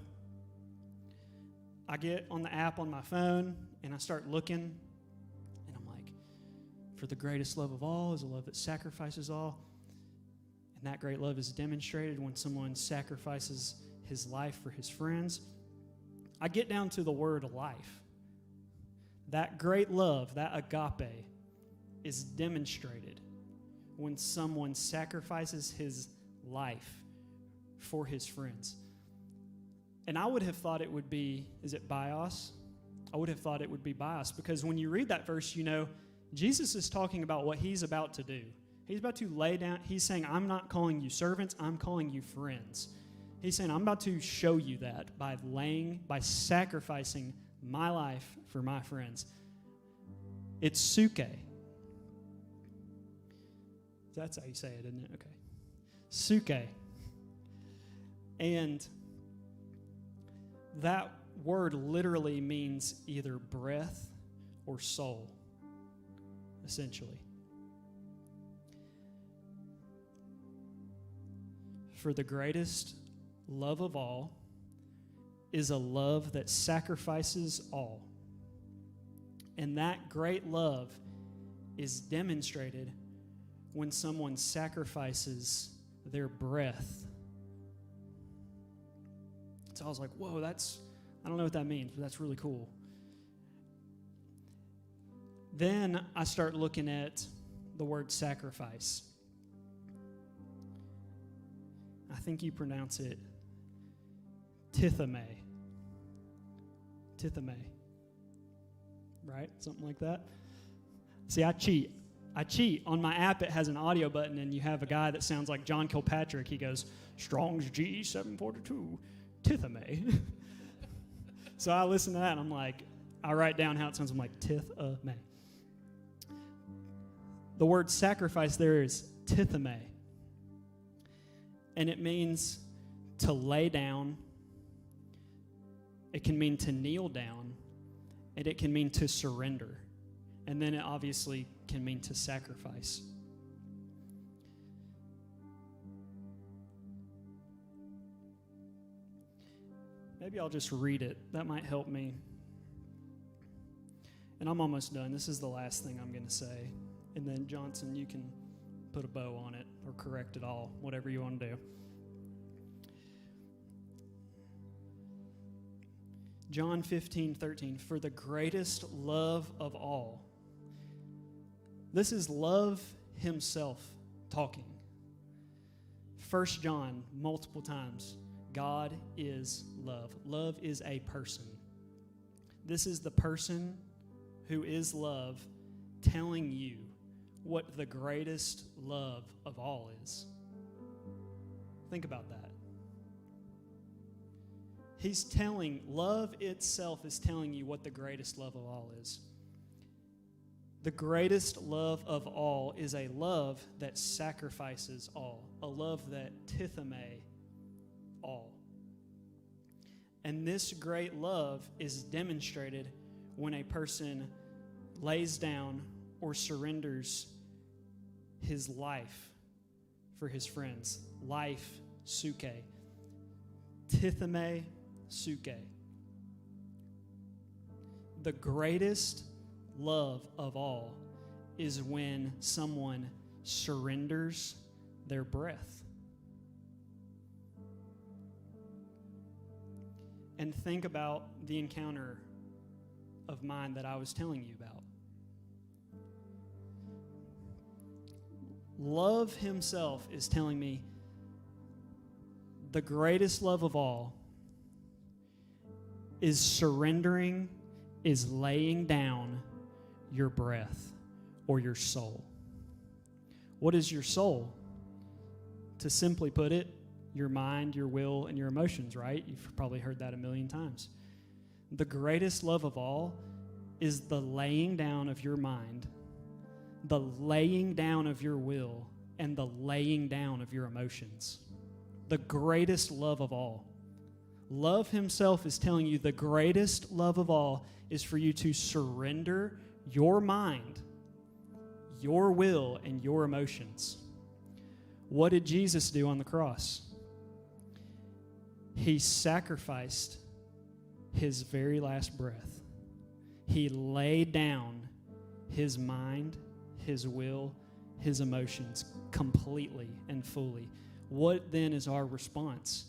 I get on the app on my phone, and I start looking, and I'm like, for the greatest love of all is a love that sacrifices all. And that great love is demonstrated when someone sacrifices his life for his friends. I get down to the word life. That great love, that agape, is demonstrated when someone sacrifices his life for his friends. And I would have thought it would be, is it bios? I would have thought it would be bios, because when you read that verse, you know, Jesus is talking about what he's about to do. He's about to lay down, he's saying, I'm not calling you servants, I'm calling you friends. He's saying, I'm about to show you that by sacrificing my life for my friends. It's suke. That's how you say it, isn't it? Okay. Suke. And that word literally means either breath or soul, essentially. For the greatest love of all is a love that sacrifices all. And that great love is demonstrated when someone sacrifices their breath. So I was like, whoa, I don't know what that means, but that's really cool. Then I start looking at the word sacrifice. I think you pronounce it tithame. Tithame. Right? Something like that. See, I cheat. On my app, it has an audio button, and you have a guy that sounds like John Kilpatrick. He goes, Strong's G742, tithame. So I listen to that, and I'm like, I write down how it sounds. I'm like, tithame. The word sacrifice there is tithame. And it means to lay down. It can mean to kneel down. And it can mean to surrender. And then it obviously can mean to sacrifice. Maybe I'll just read it. That might help me. And I'm almost done. This is the last thing I'm going to say. And then, Johnson, you can put a bow on it or correct it all, whatever you want to do. John 15:13, for the greatest love of all. This is love himself talking. 1 John, multiple times, God is love. Love is a person. This is the person who is love telling you what the greatest love of all is. Think about that. Love itself is telling you what the greatest love of all is. The greatest love of all is a love that sacrifices all, a love that tithame all. And this great love is demonstrated when a person lays down or surrenders his life for his friends. Life, suke. Tithame, suke. The greatest love of all is when someone surrenders their breath. And think about the encounter of mine that I was telling you about. Love himself is telling me the greatest love of all is surrendering, is laying down your breath or your soul. What is your soul? To simply put it, your mind, your will, and your emotions, right? You've probably heard that a million times. The greatest love of all is the laying down of your mind, the laying down of your will, and the laying down of your emotions. The greatest love of all. Love himself is telling you the greatest love of all is for you to surrender your mind, your will, and your emotions. What did Jesus do on the cross? He sacrificed his very last breath. He laid down his mind, his will, his emotions completely and fully. What then is our response?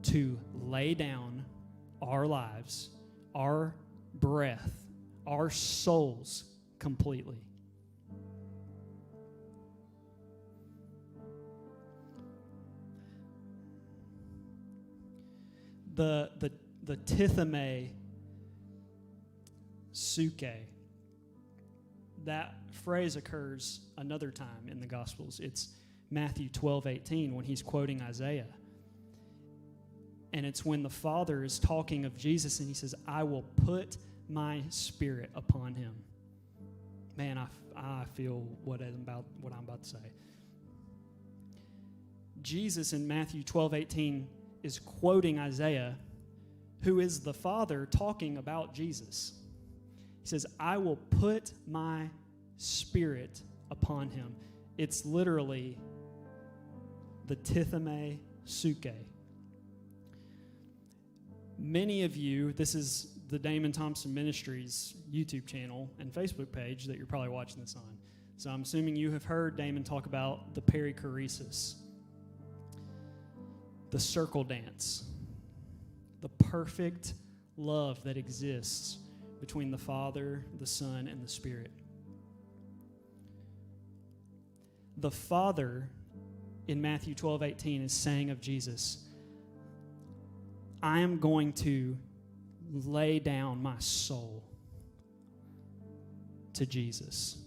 To lay down our lives, our breath, our souls completely. The tithame suke, that phrase occurs another time in the Gospels. It's Matthew 12:18 when he's quoting Isaiah. And it's when the Father is talking of Jesus and he says, I will put my spirit upon him. Man, I feel what I'm about to say. Jesus in Matthew 12:18 is quoting Isaiah, who is the Father talking about Jesus. He says, I will put my spirit upon him. It's literally the tithame suke. Many of you, this is the Damon Thompson Ministries YouTube channel and Facebook page that you're probably watching this on. So I'm assuming you have heard Damon talk about the perichoresis, the circle dance, the perfect love that exists between the Father, the Son, and the Spirit. The Father in Matthew 12:18 is saying of Jesus, I am going to lay down my soul to Jesus.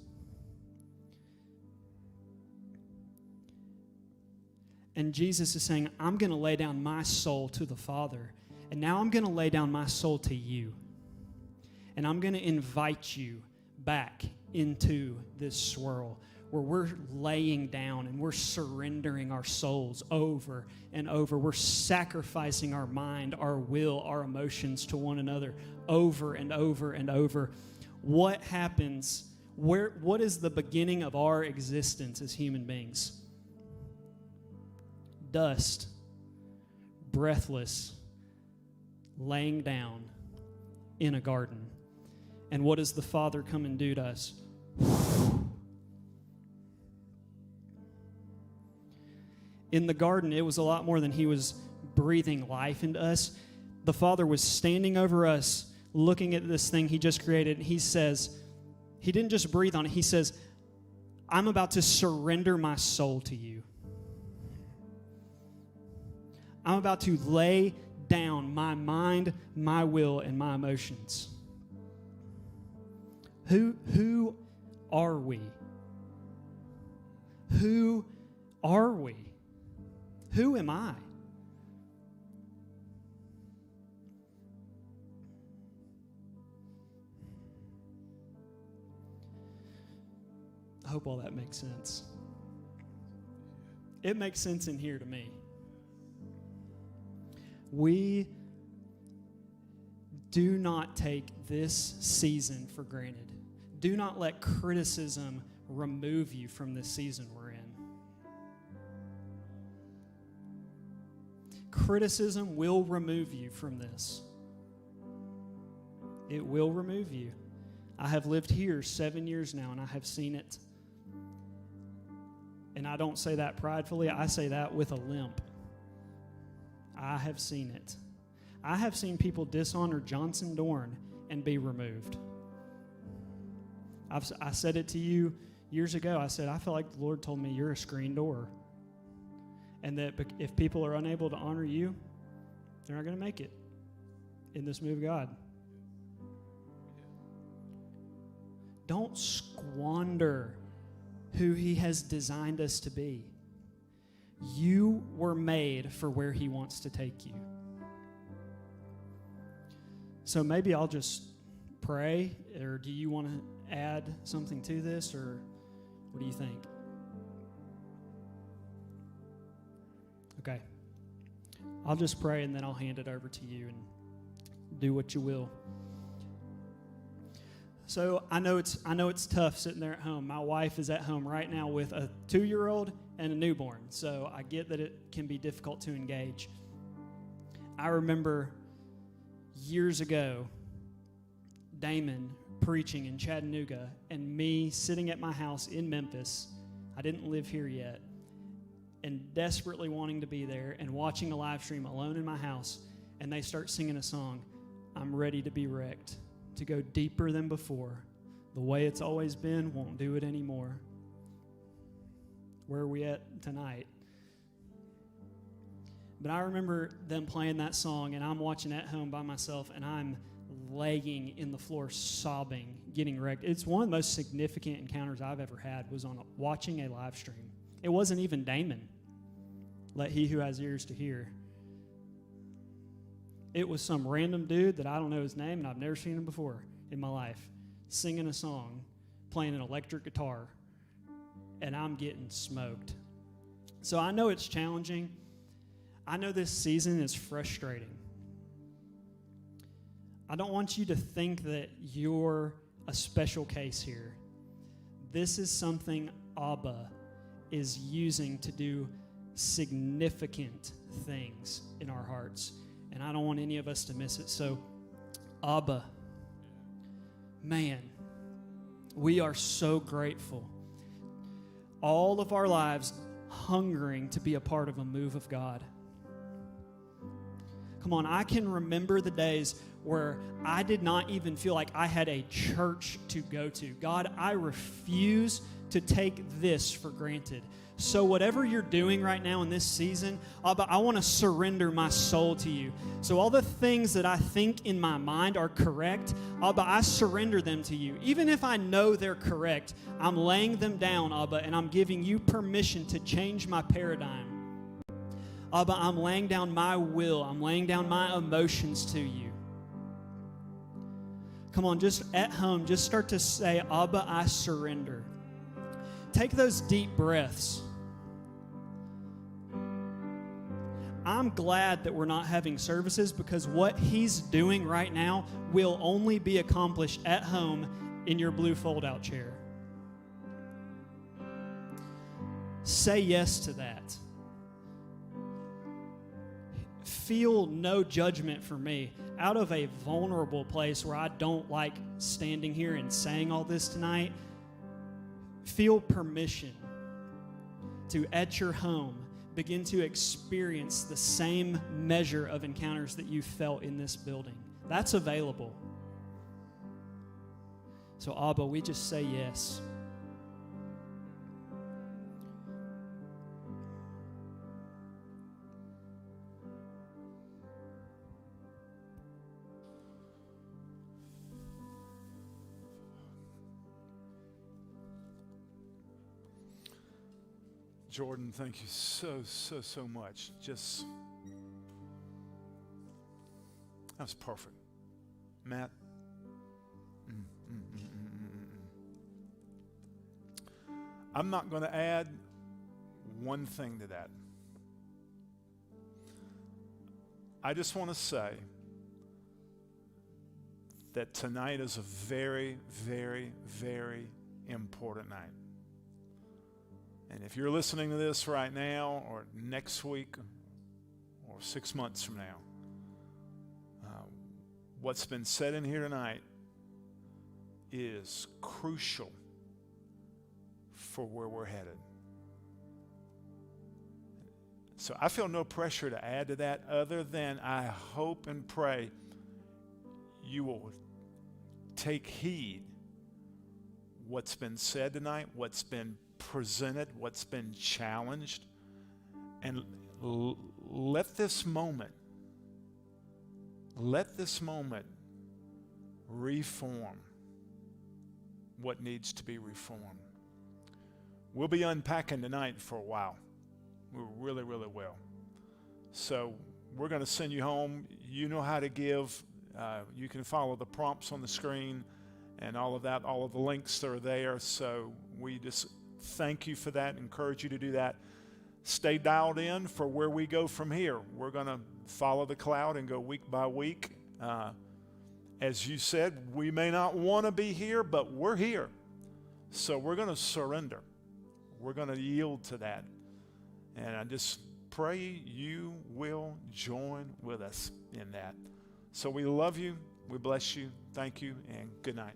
And Jesus is saying, I'm going to lay down my soul to the Father. And now I'm going to lay down my soul to you. And I'm going to invite you back into this swirl where we're laying down and we're surrendering our souls over and over. We're sacrificing our mind, our will, our emotions to one another over and over and over. What happens? What is the beginning of our existence as human beings? Dust, breathless, laying down in a garden. And what does the Father come and do to us? In the garden, it was a lot more than he was breathing life into us. The Father was standing over us, looking at this thing he just created, and he says, he didn't just breathe on it, he says, I'm about to surrender my soul to you. I'm about to lay down my mind, my will, and my emotions. Who are we? Who are we? Who am I? I hope all that makes sense. It makes sense in here to me. We do not take this season for granted. Do not let criticism remove you from this season we're in. criticism will remove you from this. It will remove you. I have lived here 7 years now, and I have seen it. And I don't say that pridefully. I say that with a limp. I have seen it. I have seen people dishonor Johnson Dorn and be removed. I said it to you years ago. I said, I feel like the Lord told me you're a screen door. And that if people are unable to honor you, they're not going to make it in this move of God. Don't squander who He has designed us to be. You were made for where He wants to take you. So maybe I'll just pray, or do you want to add something to this, or what do you think? Okay. I'll just pray and then I'll hand it over to you and do what you will. So I know it's tough sitting there at home. My wife is at home right now with a 2-year-old and a newborn, so I get that it can be difficult to engage. I remember years ago, Damon preaching in Chattanooga and me sitting at my house in Memphis. I didn't live here yet, and desperately wanting to be there and watching a live stream alone in my house, and they start singing a song, I'm ready to be wrecked, to go deeper than before. The way it's always been won't do it anymore. Where are we at tonight? But I remember them playing that song, and I'm watching at home by myself, and I'm laying in the floor sobbing, getting wrecked. It's one of the most significant encounters I've ever had was on watching a live stream. It wasn't even Damon. Let he who has ears to hear. It was some random dude that I don't know his name, and I've never seen him before in my life, singing a song, playing an electric guitar, and I'm getting smoked. So I know it's challenging. I know this season is frustrating. I don't want you to think that you're a special case here. This is something Abba is using to do significant things in our hearts. And I don't want any of us to miss it. So, Abba, man, we are so grateful. All of our lives hungering to be a part of a move of God. Come on, I can remember the days where I did not even feel like I had a church to go to. God, I refuse to take this for granted. So whatever you're doing right now in this season, Abba, I want to surrender my soul to you. So all the things that I think in my mind are correct, Abba, I surrender them to you. Even if I know they're correct, I'm laying them down, Abba, and I'm giving you permission to change my paradigm. Abba, I'm laying down my will. I'm laying down my emotions to you. Come on, just at home, just start to say, Abba, I surrender. Take those deep breaths. I'm glad that we're not having services because what He's doing right now will only be accomplished at home in your blue fold-out chair. Say yes to that. Feel no judgment for me. Out of a vulnerable place where I don't like standing here and saying all this tonight, feel permission to, at your home, begin to experience the same measure of encounters that you felt in this building. That's available. So, Abba, we just say yes. Jordan, thank you so much. That was perfect. Matt. I'm not going to add one thing to that. I just want to say that tonight is a very, very, very important night. And if you're listening to this right now or next week or 6 months from now. What's been said in here tonight is crucial for where we're headed. So I feel no pressure to add to that other than I hope and pray you will take heed what's been said tonight, what's been presented, what's been challenged, and let this moment reform what needs to be reformed. We'll be unpacking tonight for a while. We really, really will. So we're going to send you home. You know how to give. You can follow the prompts on the screen and all of that. All of the links are there. So we just thank you for that, encourage you to do that. Stay dialed in for where we go from here. We're going to follow the cloud and go week by week. As you said, we may not want to be here, but we're here. So we're going to surrender. We're going to yield to that. And I just pray you will join with us in that. So we love you. We bless you. Thank you, and good night.